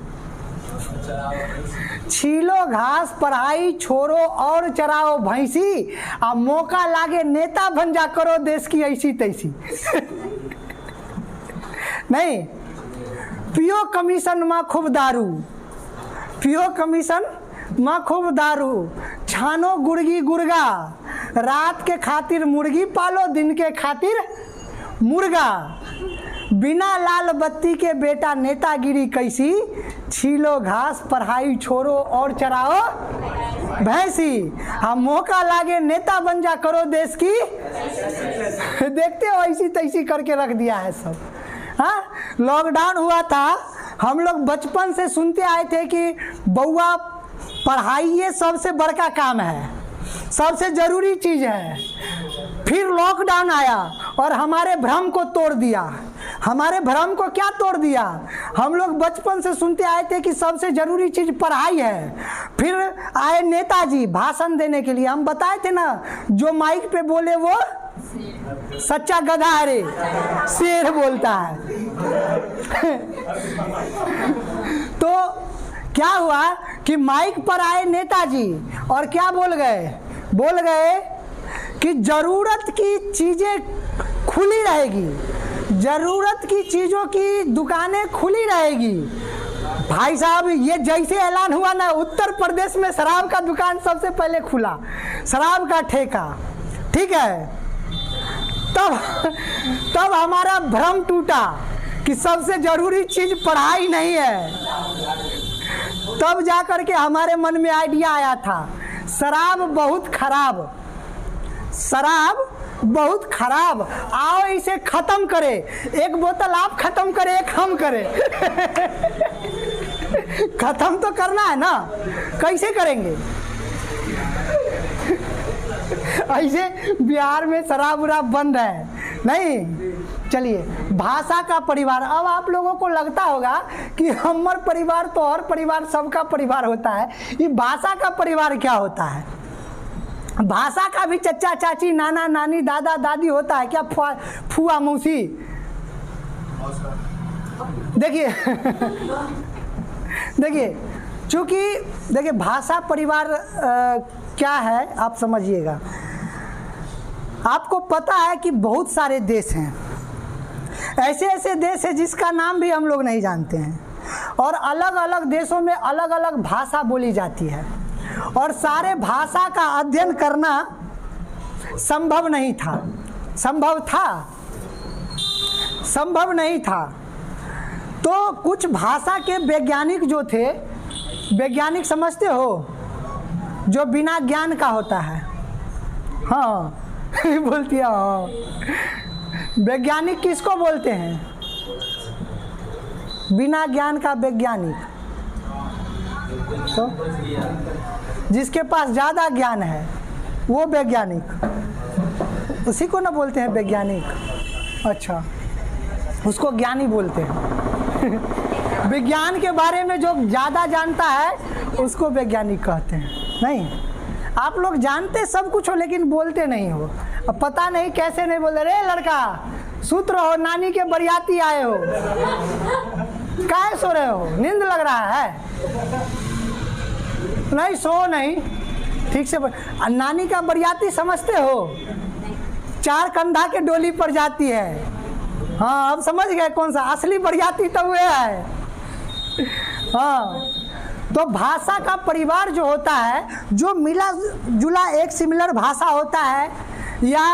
छीलो घास पढ़ाई छोड़ो और चराओ भैंसी, अब मौका लागे नेता बन जा करो देश की ऐसी तैसी। नहीं, पियो कमीशन में खूब दारू, पियो कमीशन में खूब दारू, छानो गुर्गी गुर्गा, रात के खातिर मुर्गी पालो दिन के खातिर मुर्गा, बिना लाल बत्ती के बेटा नेतागिरी कैसी, छीलो घास पढ़ाई छोड़ो और चराओ भैंसी, हम मौका लागे नेता बन जा करो देश की। देखते हो ऐसी तैसी करके रख दिया है सब। हाँ, लॉकडाउन हुआ था, हम लोग बचपन से सुनते आए थे कि बउआ पढ़ाई ये सबसे बड़का काम है, सबसे जरूरी चीज है। फिर लॉकडाउन आया और हमारे भ्रम को तोड़ दिया। हमारे भ्रम को क्या तोड़ दिया? हम लोग बचपन से सुनते आए थे कि सबसे जरूरी चीज पढ़ाई है। फिर आए नेताजी भाषण देने के लिए, हम बताए थे ना, जो माइक पे बोले वो सच्चा गधा है रे, शेर बोलता है। तो क्या हुआ कि माइक पर आए नेताजी और क्या बोल गए? बोल गए कि जरूरत की चीजें खुली रहेगी, जरूरत की चीजों की दुकानें खुली रहेगी। भाई साहब, ये जैसे ऐलान हुआ ना, उत्तर प्रदेश में शराब का दुकान सबसे पहले खुला, शराब का ठेका, ठीक है? तब हमारा भ्रम टूटा कि सबसे जरूरी चीज पढ़ाई नहीं है। तब जा कर के हमारे मन में आइडिया आया था, शराब बहुत खराब, शराब बहुत खराब, आओ इसे खत्म करे, एक बोतल आप खत्म करे, एक हम करे। खत्म तो करना है ना, कैसे करेंगे? ऐसे बिहार में शराब उराब बंद है नहीं। चलिए, भाषा का परिवार। अब आप लोगों को लगता होगा कि हमार परिवार तो और परिवार सबका परिवार होता है, ये भाषा का परिवार क्या होता है? भाषा का भी चचा चाची, नाना नानी, दादा दादी होता है क्या? फुआ मौसी। देखिए देखिए, चूंकि देखिए भाषा परिवार क्या है आप समझिएगा। आपको पता है कि बहुत सारे देश हैं, ऐसे ऐसे देश है जिसका नाम भी हम लोग नहीं जानते हैं, और अलग अलग देशों में अलग अलग भाषा बोली जाती है, और सारे भाषा का अध्ययन करना संभव नहीं था। संभव था? संभव नहीं था। तो कुछ भाषा के वैज्ञानिक जो थे, वैज्ञानिक समझते हो, जो बिना ज्ञान का होता है। हाँ बोलती है हाँ। वैज्ञानिक किसको बोलते हैं? बिना ज्ञान का वैज्ञानिक। तो जिसके पास ज़्यादा ज्ञान है वो वैज्ञानिक, उसी को ना बोलते हैं वैज्ञानिक। अच्छा, उसको ज्ञानी बोलते हैं। विज्ञान के बारे में जो ज़्यादा जानता है उसको वैज्ञानिक कहते हैं। नहीं, आप लोग जानते सब कुछ हो लेकिन बोलते नहीं हो। अब पता नहीं कैसे नहीं बोलते। रे लड़का, सूत रहो, नानी के बरियाती आए हो, काहे सो रहे हो? नींद लग रहा है? नहीं, सो नहीं, ठीक से नानी का बरियाती समझते हो? 4 कंधा के डोली पर जाती है। हाँ, अब समझ गए कौन सा असली बरियाती तो हुए है। हाँ, तो भाषा का परिवार जो होता है, जो मिला जुला एक सिमिलर भाषा होता है, या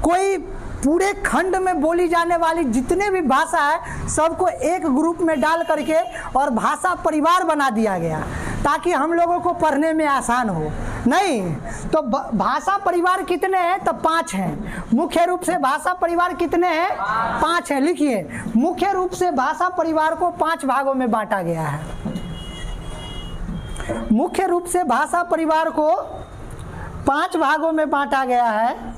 कोई पूरे खंड में बोली जाने वाली जितने भी भाषा है सबको एक ग्रुप में डाल करके और भाषा परिवार बना दिया गया ताकि हम लोगों को पढ़ने में आसान हो। नहीं तो भाषा परिवार कितने हैं? तो 5 हैं। मुख्य रूप से भाषा परिवार कितने हैं? 5 हैं। लिखिए, मुख्य रूप से भाषा परिवार को 5 भागों में बांटा गया है। मुख्य रूप से भाषा परिवार को 5 भागों में बांटा गया है।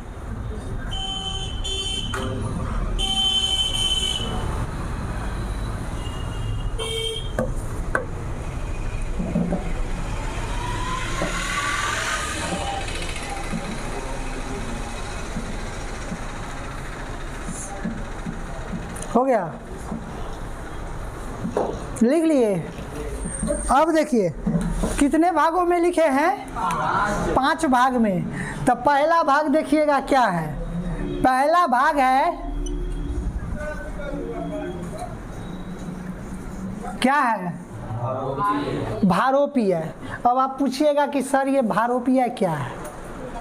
हो गया? लिख लिए? अब देखिए कितने भागों में लिखे हैं? 5 भाग में। तो पहला भाग देखिएगा क्या है। पहला भाग है, क्या है? भारोपीय। अब आप पूछिएगा कि सर ये भारोपीय क्या है?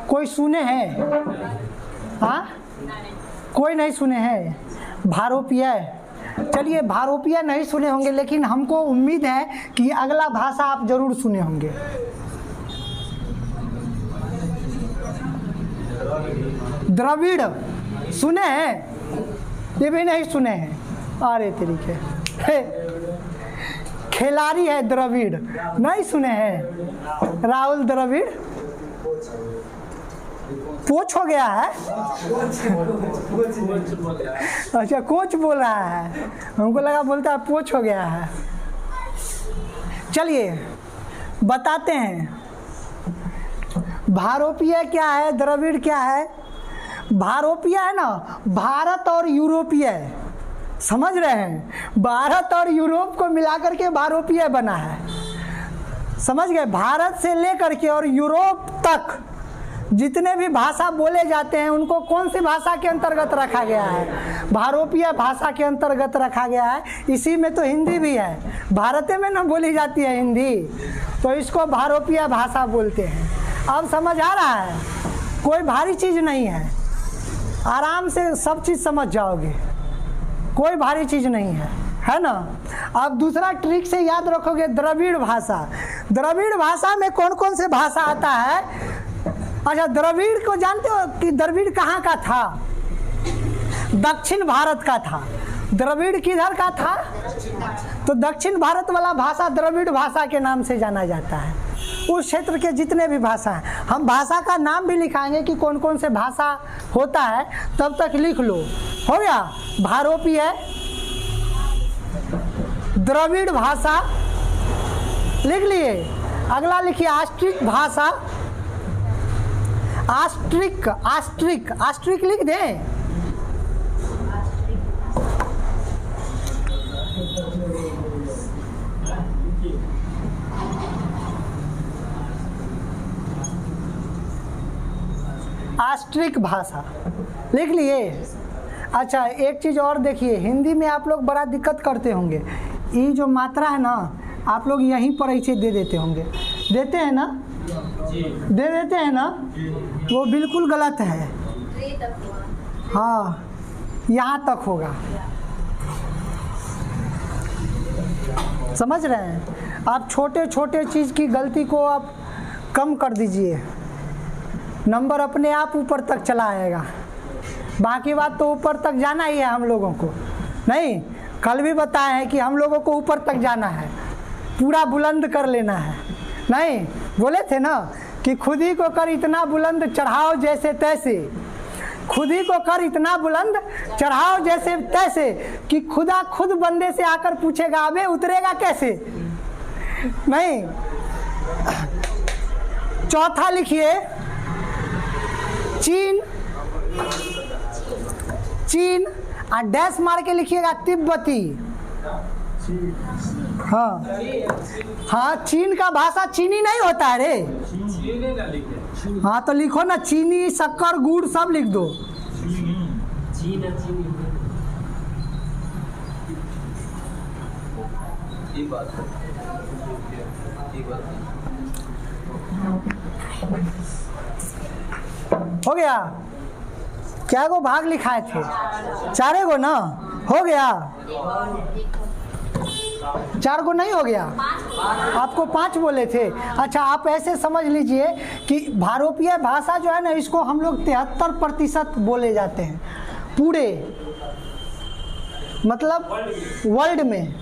कोई सुने हैं? हाँ, कोई नहीं सुने हैं भारोपीय। चलिए, भारोपीय नहीं सुने होंगे लेकिन हमको उम्मीद है कि अगला भाषा आप जरूर सुने होंगे। द्रविड़ सुने हैं? ये भी नहीं सुने हैं? अरे तरीके, खिलाड़ी है द्रविड़, नहीं सुने हैं? राहुल द्रविड़ कोच हो गया है। अच्छा, कोच बोल रहा है, हमको लगा बोलता है कोच हो गया है। चलिए बताते हैं भारोपीय क्या है, द्रविड़ क्या है। भारोपीय है ना, भारत और यूरोपीय, समझ रहे हैं? भारत और यूरोप को मिलाकर के भारोपीय बना है, समझ गए? भारत से लेकर के और यूरोप तक जितने भी भाषा बोले जाते हैं उनको कौन सी भाषा के अंतर्गत रखा गया है? भारोपीय भाषा के अंतर्गत रखा गया है। इसी में तो हिंदी भी है, भारत में ना बोली जाती है हिंदी, तो इसको भारोपीय भाषा बोलते हैं। अब समझ आ रहा है? कोई भारी चीज़ नहीं है, आराम से सब चीज़ समझ जाओगे, कोई भारी चीज़ नहीं है। है ना। अब दूसरा ट्रिक से याद रखोगे, द्रविड़ भाषा। द्रविड़ भाषा में कौन कौन से भाषा आता है? अच्छा, द्रविड़ को जानते हो कि द्रविड़ कहाँ का था? दक्षिण भारत का था। द्रविड़ किधर का था? तो दक्षिण भारत वाला भाषा द्रविड़ भाषा के नाम से जाना जाता है। उस क्षेत्र के जितने भी भाषा हैं, हम भाषा का नाम भी लिखाएंगे कि कौन कौन से भाषा होता है, तब तक लिख लो। हो गया, भारोपीय, द्रविड़ भाषा लिख लिए। अगला लिखिए आस्ट्रिक भाषा। आस्ट्रिक, आस्ट्रिक, आस्ट्रिक लिख दें। आस्ट्रिक भाषा लिख लिए। अच्छा, एक चीज़ और देखिए, हिंदी में आप लोग बड़ा दिक्कत करते होंगे। ये जो मात्रा है ना, आप लोग यहीं पर ऐसे दे देते होंगे, देते हैं ना? दे देते हैं ना? वो बिल्कुल गलत है। हाँ, यहाँ तक होगा, समझ रहे हैं आप? छोटे छोटे चीज़ की गलती को आप कम कर दीजिए, नंबर अपने आप ऊपर तक चला आएगा। बाकी बात तो ऊपर तक जाना ही है हम लोगों को, नहीं? कल भी बताए हैं कि हम लोगों को ऊपर तक जाना है, पूरा बुलंद कर लेना है, नहीं? बोले थे ना कि खुद ही को कर इतना बुलंद चढ़ाओ जैसे तैसे, खुद ही को कर इतना बुलंद चढ़ाओ जैसे तैसे कि खुदा खुद बंदे से आकर पूछेगा अबे उतरेगा कैसे, नहीं? चौथा लिखिए चीन, चीन और डैश मार के लिखिएगा तिब्बती। हाँ हाँ, चीन का भाषा चीनी नहीं होता है रे। हाँ तो लिखो ना, चीनी, शक्कर, गुड़ सब लिख दो। हो गया? क्या गो भाग लिखाए थे? 4 गो ना? हो गया? 4 गो नहीं हो गया? आपको 5 बोले थे। अच्छा, आप ऐसे समझ लीजिए कि भारोपीय भाषा जो है ना, इसको हम लोग 73% बोले जाते हैं पूरे, मतलब वर्ल्ड में।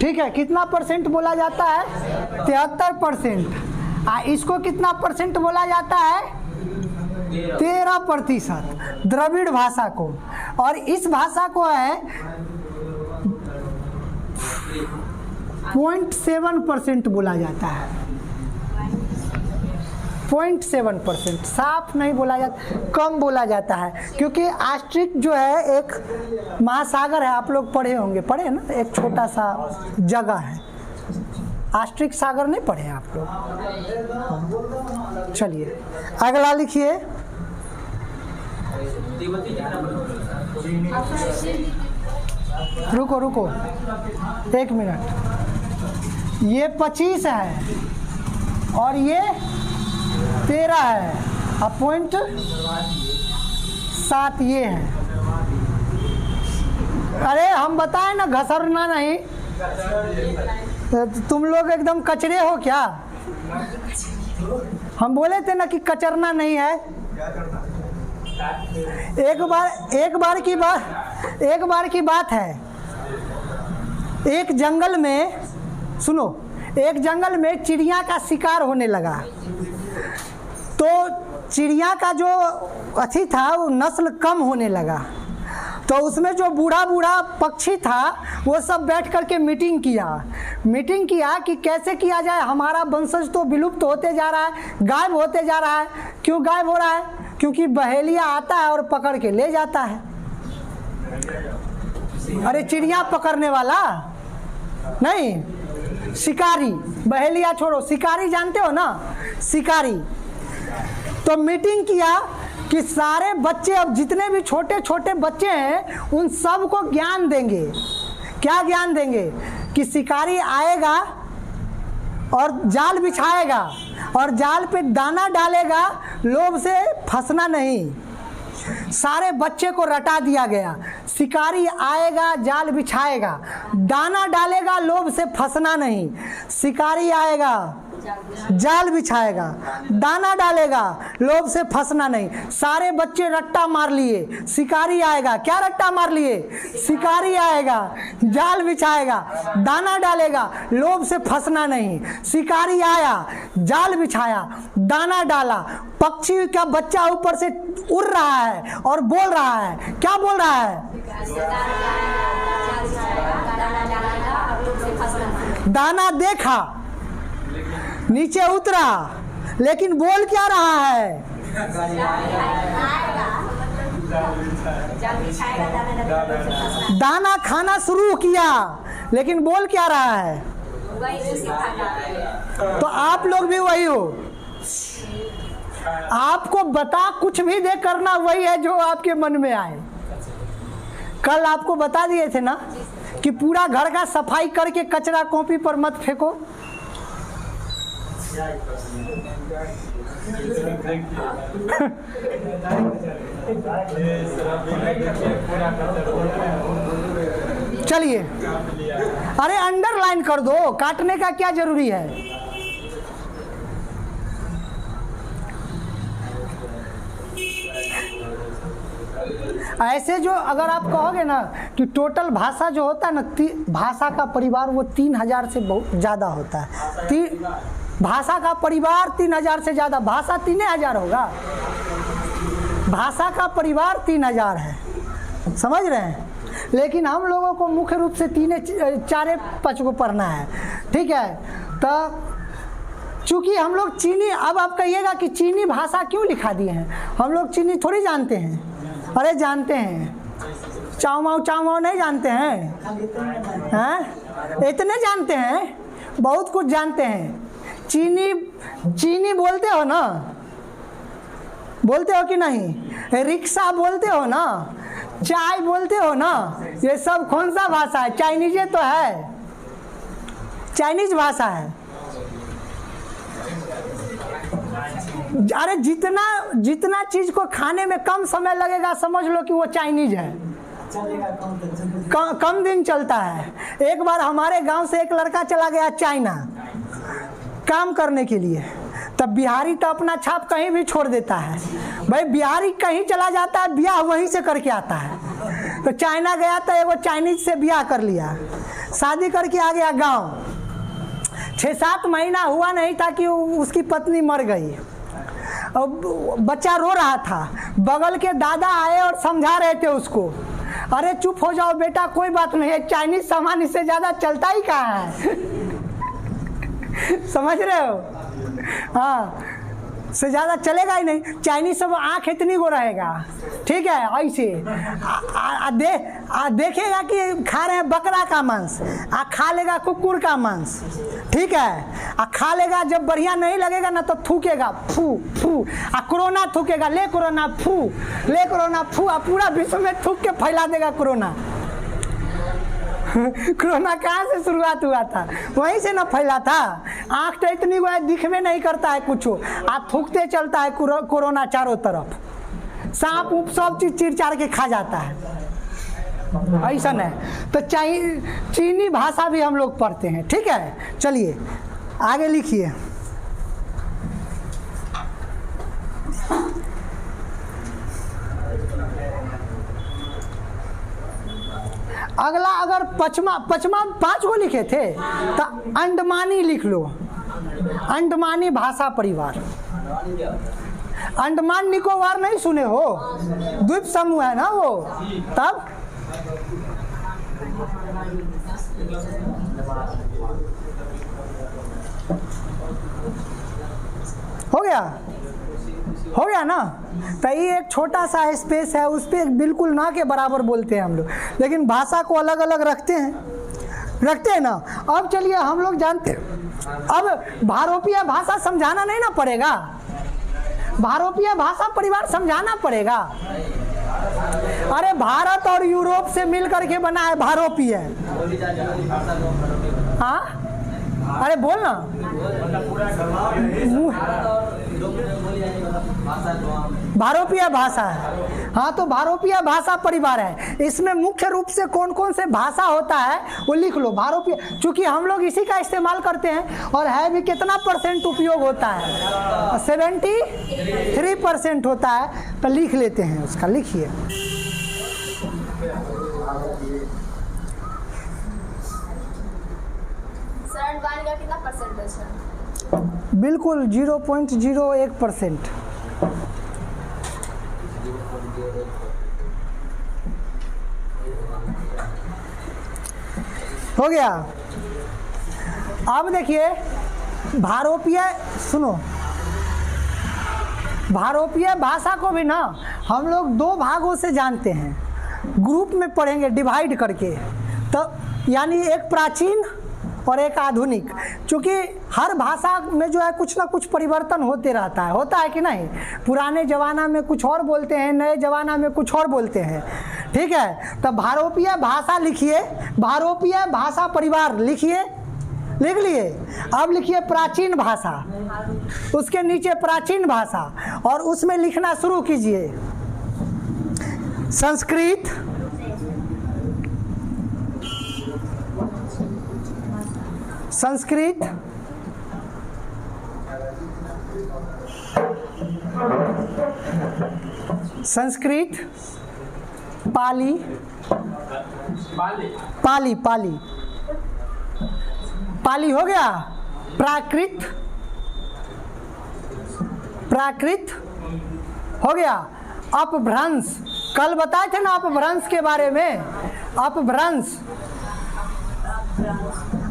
ठीक है, कितना परसेंट बोला जाता है? 73%। इसको कितना परसेंट बोला जाता है? 13%, द्रविड़ भाषा को। और इस भाषा को है 0.7% बोला जाता है। 0.7%, साफ नहीं बोला जाता, कम बोला जाता है, क्योंकि आस्ट्रिक जो है एक महासागर है। आप लोग पढ़े होंगे, पढ़े ना? एक छोटा सा जगह है, आस्ट्रिक सागर नहीं पढ़े आप लोग? चलिए अगला लिखिए। रुको रुको 1 मिनट, ये 25 है और ये 13 है, अब 0.7 ये है। अरे हम बताए ना, घसरना नहीं। तुम लोग एकदम कचरे हो क्या? हम बोले थे ना कि कचरना नहीं है। एक बार की बात है, एक जंगल में, सुनो, एक जंगल में चिड़िया का शिकार होने लगा। तो चिड़िया का जो अथी था वो नस्ल कम होने लगा। तो उसमें जो बूढ़ा बूढ़ा पक्षी था वो सब बैठ करके मीटिंग किया कि कैसे किया जाए, हमारा वंशज तो विलुप्त होते जा रहा है, गायब होते जा रहा है। क्यों गायब हो रहा है? क्योंकि बहेलिया आता है और पकड़ के ले जाता है। अरे चिड़िया पकड़ने वाला नहीं, शिकारी। बहेलिया छोड़ो, शिकारी जानते हो ना, शिकारी। तो मीटिंग किया कि सारे बच्चे, अब जितने भी छोटे छोटे बच्चे हैं उन सब को ज्ञान देंगे। क्या ज्ञान देंगे? कि शिकारी आएगा और जाल बिछाएगा और जाल पे दाना डालेगा, लोभ से फंसना नहीं। सारे बच्चे को रटा दिया गया। शिकारी आएगा जाल बिछाएगा, दाना डालेगा लोभ से फंसना नहीं। शिकारी आएगा जाल बिछाएगा, दाना डालेगा लोभ से फंसना नहीं। सारे बच्चे रट्टा मार लिए, शिकारी आएगा, क्या रट्टा मार लिए? शिकारी आएगा जाल बिछाएगा, दाना डालेगा लोभ से फंसना नहीं। शिकारी आया, जाल बिछाया, दाना डाला, पक्षी का बच्चा ऊपर से उड़ रहा है और बोल रहा है, क्या बोल रहा है? दाना देखा, नीचे उतरा, लेकिन बोल क्या रहा है? दाना खाना शुरू किया, लेकिन बोल क्या रहा है? तो आप लोग भी वही हो। आपको बता कुछ भी दे, करना वही है जो आपके मन में आए। कल आपको बता दिए थे ना कि पूरा घर का सफाई करके कचरा कॉपी पर मत फेंको। चलिए, अरे अंडरलाइन कर दो, काटने का क्या जरूरी है? ऐसे जो अगर आप कहोगे ना कि टोटल भाषा जो होता है ना, भाषा का परिवार वो 3000 से बहुत ज़्यादा होता है। भाषा का परिवार 3000 से ज़्यादा, भाषा 3000 होगा, भाषा का परिवार 3000 है, समझ रहे हैं? लेकिन हम लोगों को मुख्य रूप से 3-4-5 को पढ़ना है, ठीक है? तो चूँकि हम लोग चीनी, अब आप कहिएगा कि चीनी भाषा क्यों लिखा दिए हैं? हम लोग चीनी थोड़ी जानते हैं। अरे जानते हैं, चाव नहीं जानते हैं? इतने जानते हैं, बहुत कुछ जानते हैं। चीनी बोलते हो ना, बोलते हो कि नहीं? रिक्शा बोलते हो ना, चाय बोलते हो ना, ये सब कौन सा भाषा है? चाइनीज तो है, चाइनीज भाषा है। अरे जितना चीज को खाने में कम समय लगेगा, समझ लो कि वो चाइनीज है, कम दिन चलता है। एक बार हमारे गांव से एक लड़का चला गया चाइना काम करने के लिए, तब बिहारी तो अपना छाप कहीं भी छोड़ देता है भाई। बिहारी कहीं चला जाता है, ब्याह वहीं से करके आता है। तो चाइना गया तो एगो चाइनीज से ब्याह कर लिया, शादी करके आ गया गांव। 6-7 महीना हुआ नहीं था कि उसकी पत्नी मर गई। अब बच्चा रो रहा था, बगल के दादा आए और समझा रहे थे उसको, अरे चुप हो जाओ बेटा, कोई बात नहीं है, चाइनीज सामान इससे ज़्यादा चलता ही कहाँ है। समझ रहे हो? हाँ, से ज़्यादा चलेगा ही नहीं। चाइनीज सब आँख इतनी को रहेगा, ठीक है? ऐसे देखेगा कि खा रहे हैं बकरा का मांस, खा लेगा कुकुर का मांस, ठीक है? खा लेगा, जब बढ़िया नहीं लगेगा ना तो थूकेगा, फू फू, कोरोना थूकेगा, ले कोरोना फू, ले कोरोना फू, पूरा विश्व में थूक के फैला देगा कोरोना। कोरोना कहाँ से शुरुआत हुआ था? वहीं से ना फैला था। आँख तो इतनी को दिख में नहीं करता है कुछ, थूकते चलता है कोरोना चारों तरफ, सांप उप सब चीज चीर-चार के खा जाता है, ऐसा है। तो चीनी भाषा भी हम लोग पढ़ते हैं, ठीक है? चलिए आगे लिखिए। अगला, अगर पचमा 5 को लिखे थे तो अंडमानी लिख लो, अंडमानी भाषा परिवार। अंडमान निकोबार नहीं सुने हो? द्वीप समूह है ना वो, तब हो गया ना? तो ये एक छोटा सा स्पेस है, उस पर बिल्कुल ना के बराबर बोलते हैं हम लोग, लेकिन भाषा को अलग अलग रखते हैं ना। अब चलिए हम लोग जानते हैं, अब भारोपीय भाषा समझाना नहीं ना पड़ेगा, भारोपीय भाषा परिवार समझाना पड़ेगा। अरे भारत और यूरोप से मिलकर के बना है भारोपीय। हाँ, अरे बोल ना। भारोपीय भाषा है। हाँ, तो भारोपीय भाषा परिवार है। इसमें मुख्य रूप से कौन कौन से भाषा होता है वो लिख लो। भारोपीय, चूंकि हम लोग इसी का इस्तेमाल करते हैं, और है भी कितना % उपयोग होता है? 73% होता है। तो लिख लेते हैं उसका, लिखिए। का कितना परसेंटेज है? बिल्कुल 0.01%। हो गया। अब देखिए भारोपीय, सुनो, भारोपीय भाषा को भी ना हम लोग 2 भागों से जानते हैं, ग्रुप में पढ़ेंगे डिवाइड करके। तो यानी एक प्राचीन और एक आधुनिक। क्योंकि हर भाषा में जो है कुछ ना कुछ परिवर्तन होते रहता है, होता है कि नहीं? पुराने ज़माना में कुछ और बोलते हैं, नए ज़माना में कुछ और बोलते हैं, ठीक है? तो भारोपीय भाषा लिखिए, भारोपीय भाषा परिवार लिखिए, लिख लिए। अब लिखिए प्राचीन भाषा, उसके नीचे प्राचीन भाषा, और उसमें लिखना शुरू कीजिए संस्कृत, संस्कृत, संस्कृत, पाली, पाली, पाली, पाली हो गया। प्राकृत, प्राकृत हो गया। अपभ्रंश, कल बताए थे ना अपभ्रंश के बारे में। अपभ्रंश,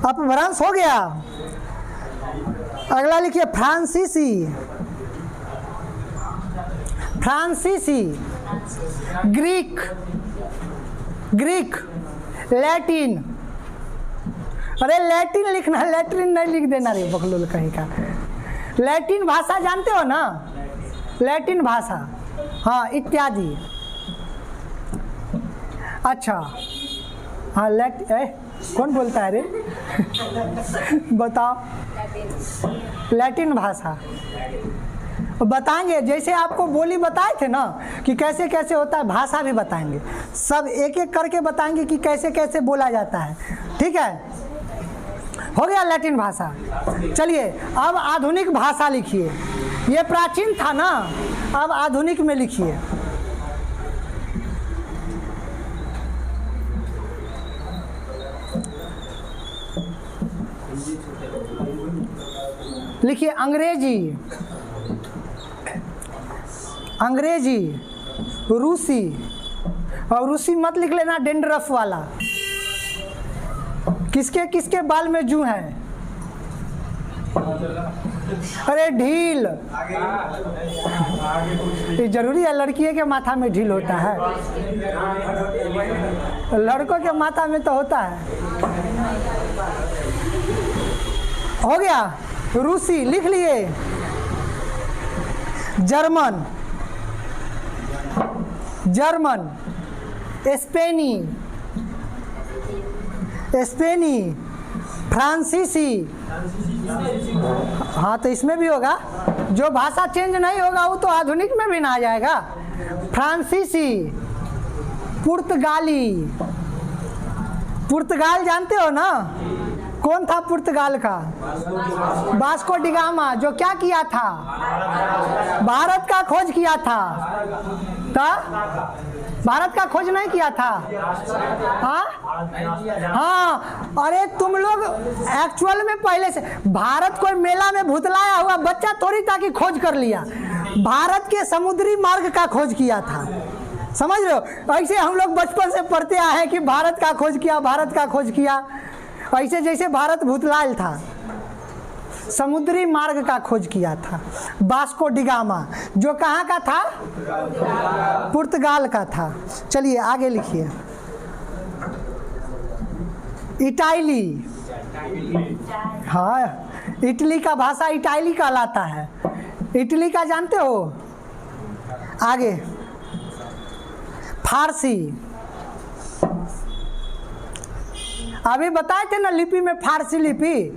अपभ्रंश हो गया। अगला लिखिए फ्रांसीसी, फ्रांसीसी, ग्रीक, ग्रीक, लैटिन। अरे लैटिन लिखना, लैटिन नहीं लिख देना रे बकलोल कहीं का। लैटिन भाषा जानते हो ना? लैटिन भाषा, हाँ, इत्यादि। अच्छा, हाँ, कौन बोलता है रे? बताओ। लैटिन भाषा बताएंगे, जैसे आपको बोली बताए थे ना कि कैसे कैसे होता है, भाषा भी बताएंगे। सब एक एक करके बताएंगे कि कैसे कैसे बोला जाता है, ठीक है? हो गया लैटिन भाषा। चलिए अब आधुनिक भाषा लिखिए। ये प्राचीन था ना, अब आधुनिक में लिखिए। लिखिए अंग्रेजी, अंग्रेजी, रूसी, और रूसी मत लिख लेना डेंड्रफ वाला। किसके किसके बाल में जू है? अरे ढील, ये जरूरी है? लड़कियों के माथा में ढील होता है, लड़कों के माथा में तो होता है। हो गया रूसी, लिख लिए। जर्मन, जर्मन, स्पेनी, स्पेनी, फ्रांसीसी। हाँ, तो इसमें भी होगा। जो भाषा चेंज नहीं होगा वो तो आधुनिक में भी ना आ जाएगा। फ्रांसीसी, पुर्तगाली, पुर्तगाल जानते हो ना? कौन था पुर्तगाल का? वास्को डी गामा, जो क्या किया था? भारत का खोज किया था। भारत का खोज नहीं किया था? हाँ हाँ, अरे तुम लोग एक्चुअल में पहले से भारत कोई मेला में भुतलाया हुआ बच्चा थोड़ी था कि खोज कर लिया। भारत के समुद्री मार्ग का खोज किया था, समझ रहे हो? ऐसे हम लोग बचपन से पढ़ते आए हैं कि भारत का खोज किया, भारत का खोज किया। ऐसे जैसे भारत भूतलाल था, समुद्री मार्ग का खोज किया था वास्को डी गामा, जो कहाँ का था? पुर्तगाल का था। चलिए आगे लिखिए। इटाली, हाँ, इटली का भाषा इटाली कहलाता है। इटली का जानते हो? आगे फारसी, अभी बताए थे ना लिपि में फारसी लिपि,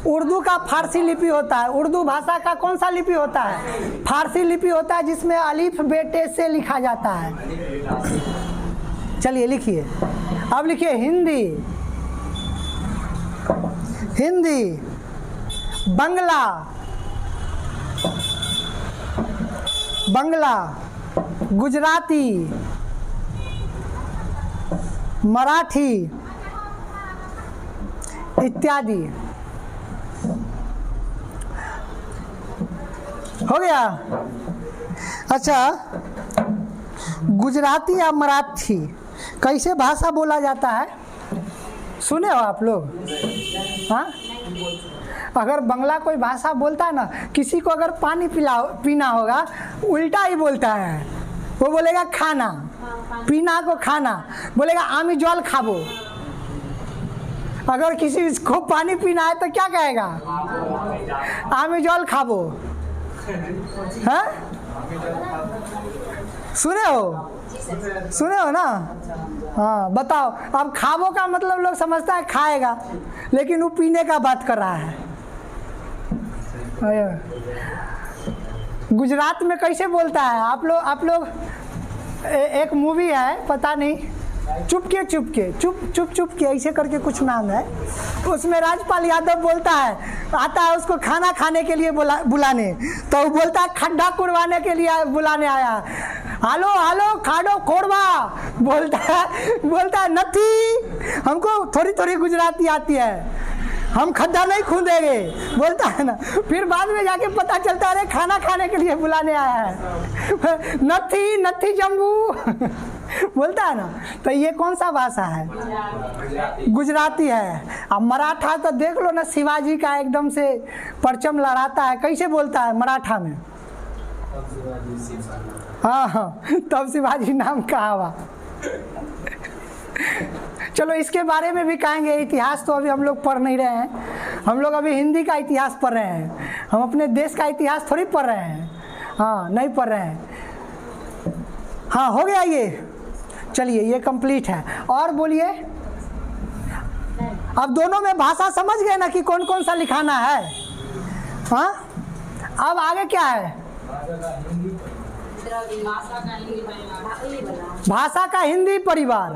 उर्दू का फारसी लिपि होता है। उर्दू भाषा का कौन सा लिपि होता है? फारसी लिपि होता है, जिसमें अलिफ बेटे से लिखा जाता है। चलिए लिखिए, अब लिखिए हिंदी, हिंदी, बंगला, बंगला, गुजराती, मराठी इत्यादि। हो गया? अच्छा, गुजराती या मराठी कैसे भाषा बोला जाता है, सुने हो आप लोग? हाँ, अगर बंगला कोई भाषा बोलता है ना, किसी को अगर पानी पीना होगा, उल्टा ही बोलता है। वो बोलेगा खाना, पीना को खाना, बोलेगा आमी जल खाबो। अगर किसी को पानी पीना है तो क्या कहेगा? आमी जल खाबो। हाँ, सुने हो? सुने हो ना? हाँ, बताओ। अब खाबो का मतलब लोग समझता है खाएगा, लेकिन वो पीने का बात कर रहा है। गुजरात में कैसे बोलता है? आप लोग एक मूवी है, पता नहीं, चुपके चुपके, चुप ऐसे करके कुछ नाम है, उसमें राजपाल यादव बोलता है, आता है उसको खाना खाने के लिए बुलाने, तो वो बोलता है खड्डा कुड़वाने के लिए बुलाने आया। हालो हालो खाडो खोड़वा बोलता है नथी, हमको थोड़ी थोड़ी गुजराती आती है, हम खड्डा नहीं खूंदेंगे, बोलता है ना। फिर बाद में जाके पता चलता है खाना खाने के लिए बुलाने आया है, नथी जम्बू बोलता है ना। तो ये कौन सा भाषा है? गुजराती है। अब मराठा तो देख लो ना, शिवाजी का एकदम से परचम लहराता है, कैसे बोलता है मराठा में? हाँ, तब शिवाजी नाम कहा हुआ। चलो इसके बारे में भी कहेंगे। इतिहास तो अभी हम लोग पढ़ नहीं रहे हैं, हम लोग अभी हिंदी का इतिहास पढ़ रहे हैं, हम अपने देश का इतिहास थोड़ी पढ़ रहे हैं। हाँ, नहीं पढ़ रहे हैं। हाँ, हो गया ये। चलिए, ये कंप्लीट है। और बोलिए, अब दोनों में भाषा समझ गए ना कि कौन कौन सा लिखाना है? हाँ, अब आगे क्या है? भाषा का हिंदी परिवार।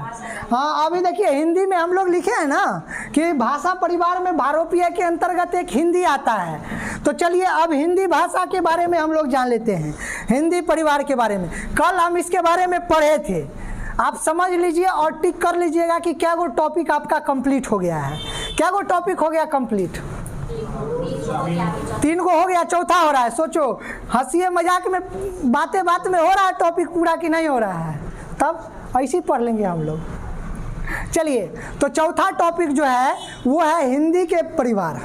हाँ, अभी देखिए हिंदी में हम लोग लिखे हैं ना कि भाषा परिवार में भारोपीय के अंतर्गत एक हिंदी आता है। तो चलिए अब हिंदी भाषा के बारे में हम लोग जान लेते हैं, हिंदी परिवार के बारे में। कल हम इसके बारे में पढ़े थे, आप समझ लीजिए और टिक कर लीजिएगा कि क्या वो टॉपिक आपका कंप्लीट हो गया है। क्या वो टॉपिक हो गया कंप्लीट? 3 को हो गया, चौथा हो रहा है। सोचो, हंसिए मजाक में, बातें बात में हो रहा है टॉपिक पूरा कि नहीं हो रहा है? तब ऐसे ही पढ़ लेंगे हम लोग। चलिए, तो चौथा टॉपिक जो है वो है हिंदी के परिवार।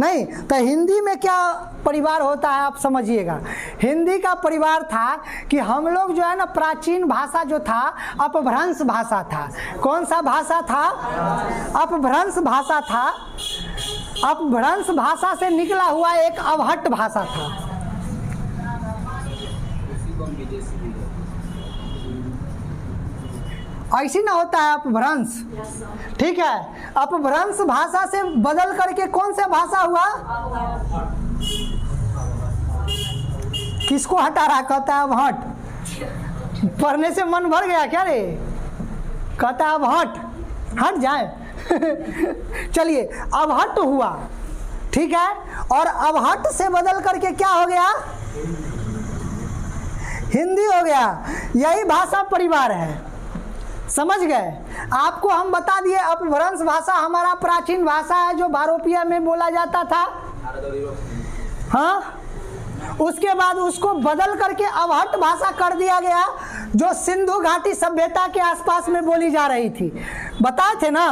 नहीं तो हिंदी में क्या परिवार होता है आप समझिएगा। हिंदी का परिवार था कि हम लोग जो है ना, प्राचीन भाषा जो था अपभ्रंश भाषा था। कौन सा भाषा था? अपभ्रंश भाषा था। अपभ्रंश भाषा से निकला हुआ एक अवहट्ट भाषा था। ऐसी ना होता है अपभ्रंश, ठीक है? अपभ्रंश भाषा से बदल करके कौन सा भाषा हुआ? किसको हटा रहा? कहता है अवहट। पढ़ने से मन भर गया क्या रे? कहता है अवहट, हट जाए चलिए, अवहट हुआ, ठीक है? और अवहट से बदल करके क्या हो गया? हिंदी हो गया। यही भाषा परिवार है, समझ गए? आपको हम बता दिए अपभ्रंश भाषा हमारा प्राचीन भाषा है जो भारोपिया में बोला जाता था। हाँ, उसके बाद उसको बदल करके अवहट्ट भाषा कर दिया गया जो सिंधु घाटी सभ्यता के आसपास में बोली जा रही थी। बताए थे ना?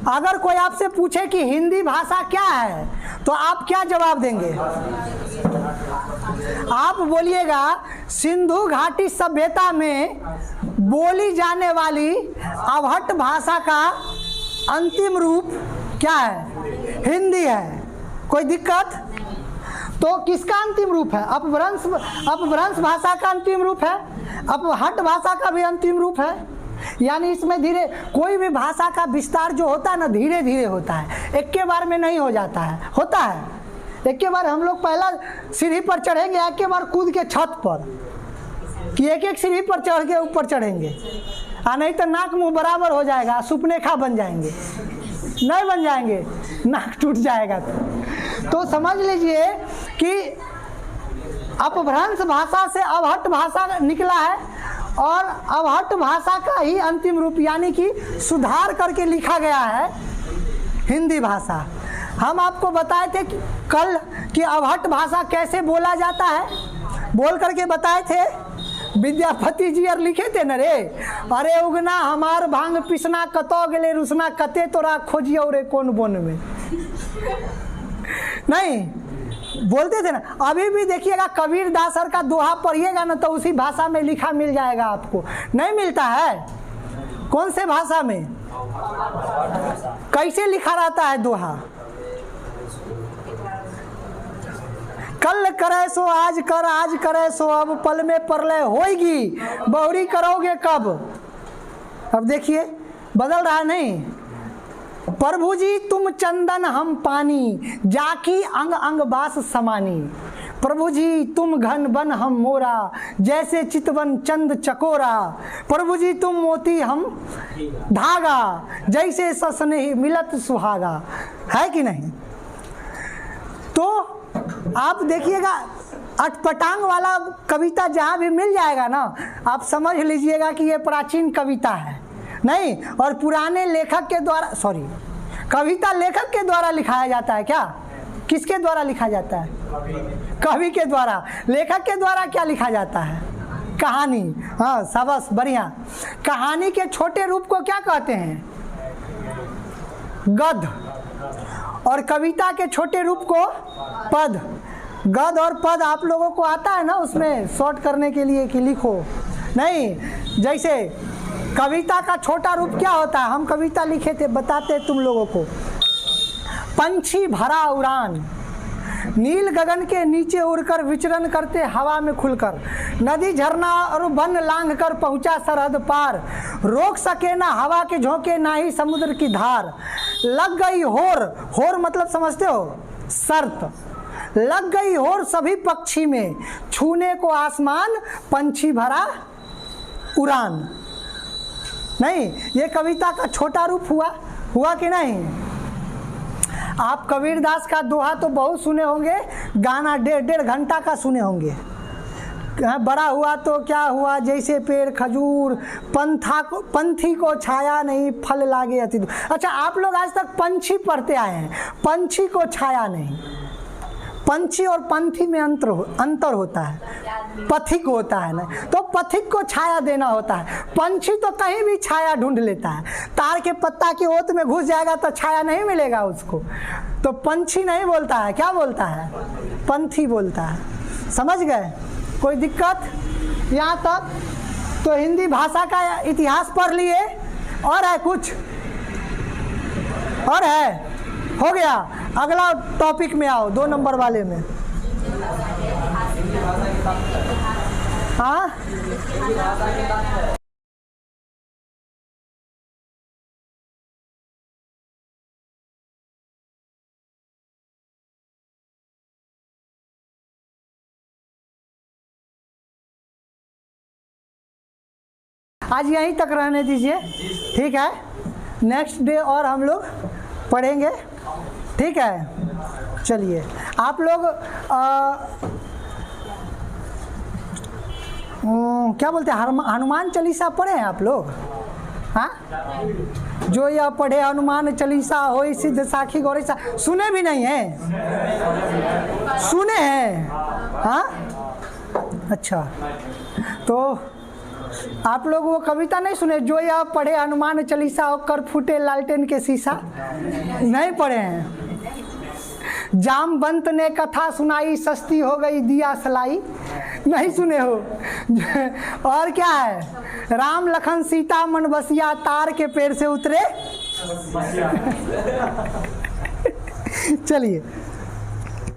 अगर कोई आपसे पूछे कि हिंदी भाषा क्या है तो आप क्या जवाब देंगे? आप बोलिएगा सिंधु घाटी सभ्यता में बोली जाने वाली अवहट्ट भाषा का अंतिम रूप क्या है? हिंदी है। कोई दिक्कत? तो किसका अंतिम रूप है? अपभ्रंश भाषा का अंतिम रूप है, अपहट्ट भाषा का भी अंतिम रूप है। यानी इसमें धीरे, कोई भी भाषा का विस्तार जो होता है ना धीरे धीरे होता है, एक के बार में नहीं हो जाता है। होता है एक के बार, हम लोग पहला सीढ़ी पर चढ़ेंगे, एक के बार कूद के छत पर, कि एक एक सीढ़ी पर चढ़ के ऊपर चढ़ेंगे, नहीं तो नाक मुंह बराबर हो जाएगा, सुपनेखा बन जाएंगे, नहीं बन जाएंगे, नाक टूट जाएगा। तो समझ लीजिए कि अपभ्रंश भाषा से अवहट्ट भाषा निकला है, और अवहट्ट भाषा का ही अंतिम रूप यानी कि सुधार करके लिखा गया है हिंदी भाषा। हम आपको बताए थे कि कल कि अवहट्ट भाषा कैसे बोला जाता है, बोल करके बताए थे, विद्यापति जी और लिखे थे न रे, अरे उगना हमार भांग पिसना कतो गेले रुसना कते तोरा खोजियो रे कौन बोन में, नहीं बोलते थे ना। अभी भी देखिएगा कबीर दासर का दोहा पढ़िएगा ना तो उसी भाषा में लिखा मिल जाएगा आपको, नहीं मिलता है? कौन से भाषा में, कैसे लिखा रहता है दोहा? कल करे सो आज कर, आज करे सो अब, पल में परलय होएगी, बहुरी करोगे कब? अब देखिए बदल रहा नहीं। प्रभु जी तुम चंदन हम पानी, जाकी अंग अंग बास समानी। प्रभु जी तुम घन बन हम मोरा, जैसे चितवन चंद चकोरा। प्रभु जी तुम मोती हम धागा, जैसे सस्नेह मिलत सुहागा। है कि नहीं? तो आप देखिएगा अटपटांग वाला कविता जहाँ भी मिल जाएगा ना, आप समझ लीजिएगा कि ये प्राचीन कविता है नहीं, और पुराने लेखक के द्वारा, सॉरी, कविता लेखक के द्वारा लिखाया जाता है। क्या किसके द्वारा लिखा जाता है? कवि के द्वारा। लेखक के द्वारा क्या लिखा जाता है? कहानी। हाँ शाबाश, बढ़िया। कहानी के छोटे रूप को क्या कहते हैं? गद्य। और कविता के छोटे रूप को पद। गद्य और पद आप लोगों को आता है ना उसमें शॉर्ट करने के लिए कि लिखो नहीं। जैसे कविता का छोटा रूप क्या होता है, हम कविता लिखे थे, बताते तुम लोगों को। पंछी भरा उड़ान, नील गगन के नीचे उड़कर विचरण करते हवा में खुलकर, नदी झरना और वन लांघ कर पहुंचा सरहद पार, रोक सके ना हवा के झोंके ना ही समुद्र की धार। लग गई होर, होर मतलब समझते हो? शर्त। लग गई होर सभी पक्षी में, छूने को आसमान पंछी भरा उड़ान। नहीं, ये कविता का छोटा रूप हुआ कि नहीं? आप कबीरदास का दोहा तो बहुत सुने होंगे, गाना 1.5 घंटा का सुने होंगे। बड़ा हुआ तो क्या हुआ, जैसे पेड़ खजूर, पंथी को छाया नहीं, फल लागे अति दूर। अच्छा, आप लोग आज तक पंछी पढ़ते आए हैं, पंछी को छाया नहीं। पंछी और पंथी में अंतर होता है, पथिक होता है ना, तो पथिक को छाया देना होता है। पंछी तो कहीं भी छाया ढूंढ लेता है, तार के पत्ता की ओत में घुस जाएगा तो छाया नहीं मिलेगा उसको, तो पंछी नहीं बोलता है, क्या बोलता है? पंथी बोलता है। समझ गए? कोई दिक्कत यहाँ तक? तो हिंदी भाषा का इतिहास पढ़ लिए। और है कुछ? और है? हो गया। अगला टॉपिक में आओ, 2 नंबर वाले में। हाँ, आज यहीं तक रहने दीजिए, ठीक है? नेक्स्ट डे और हम लोग पढ़ेंगे, ठीक है? चलिए, आप लोग क्या बोलते हैं, हनुमान चालीसा पढ़े हैं आप लोग? हाँ, जो यह पढ़े हनुमान चालीसा होई सिद्ध साखी गौरी सा, सुने भी नहीं है? सुने हैं? हाँ, अच्छा। तो आप लोग वो कविता नहीं सुने, जो यह पढ़े हनुमान चालीसा होकर फूटे लालटेन के शीशा? नहीं पढ़े हैं? जामवंत ने कथा सुनाई, सस्ती हो गई दिया सलाई? नहीं सुने हो? और क्या है? राम लखन सीता मन बसिया, तार के पेड़ से उतरे। चलिए।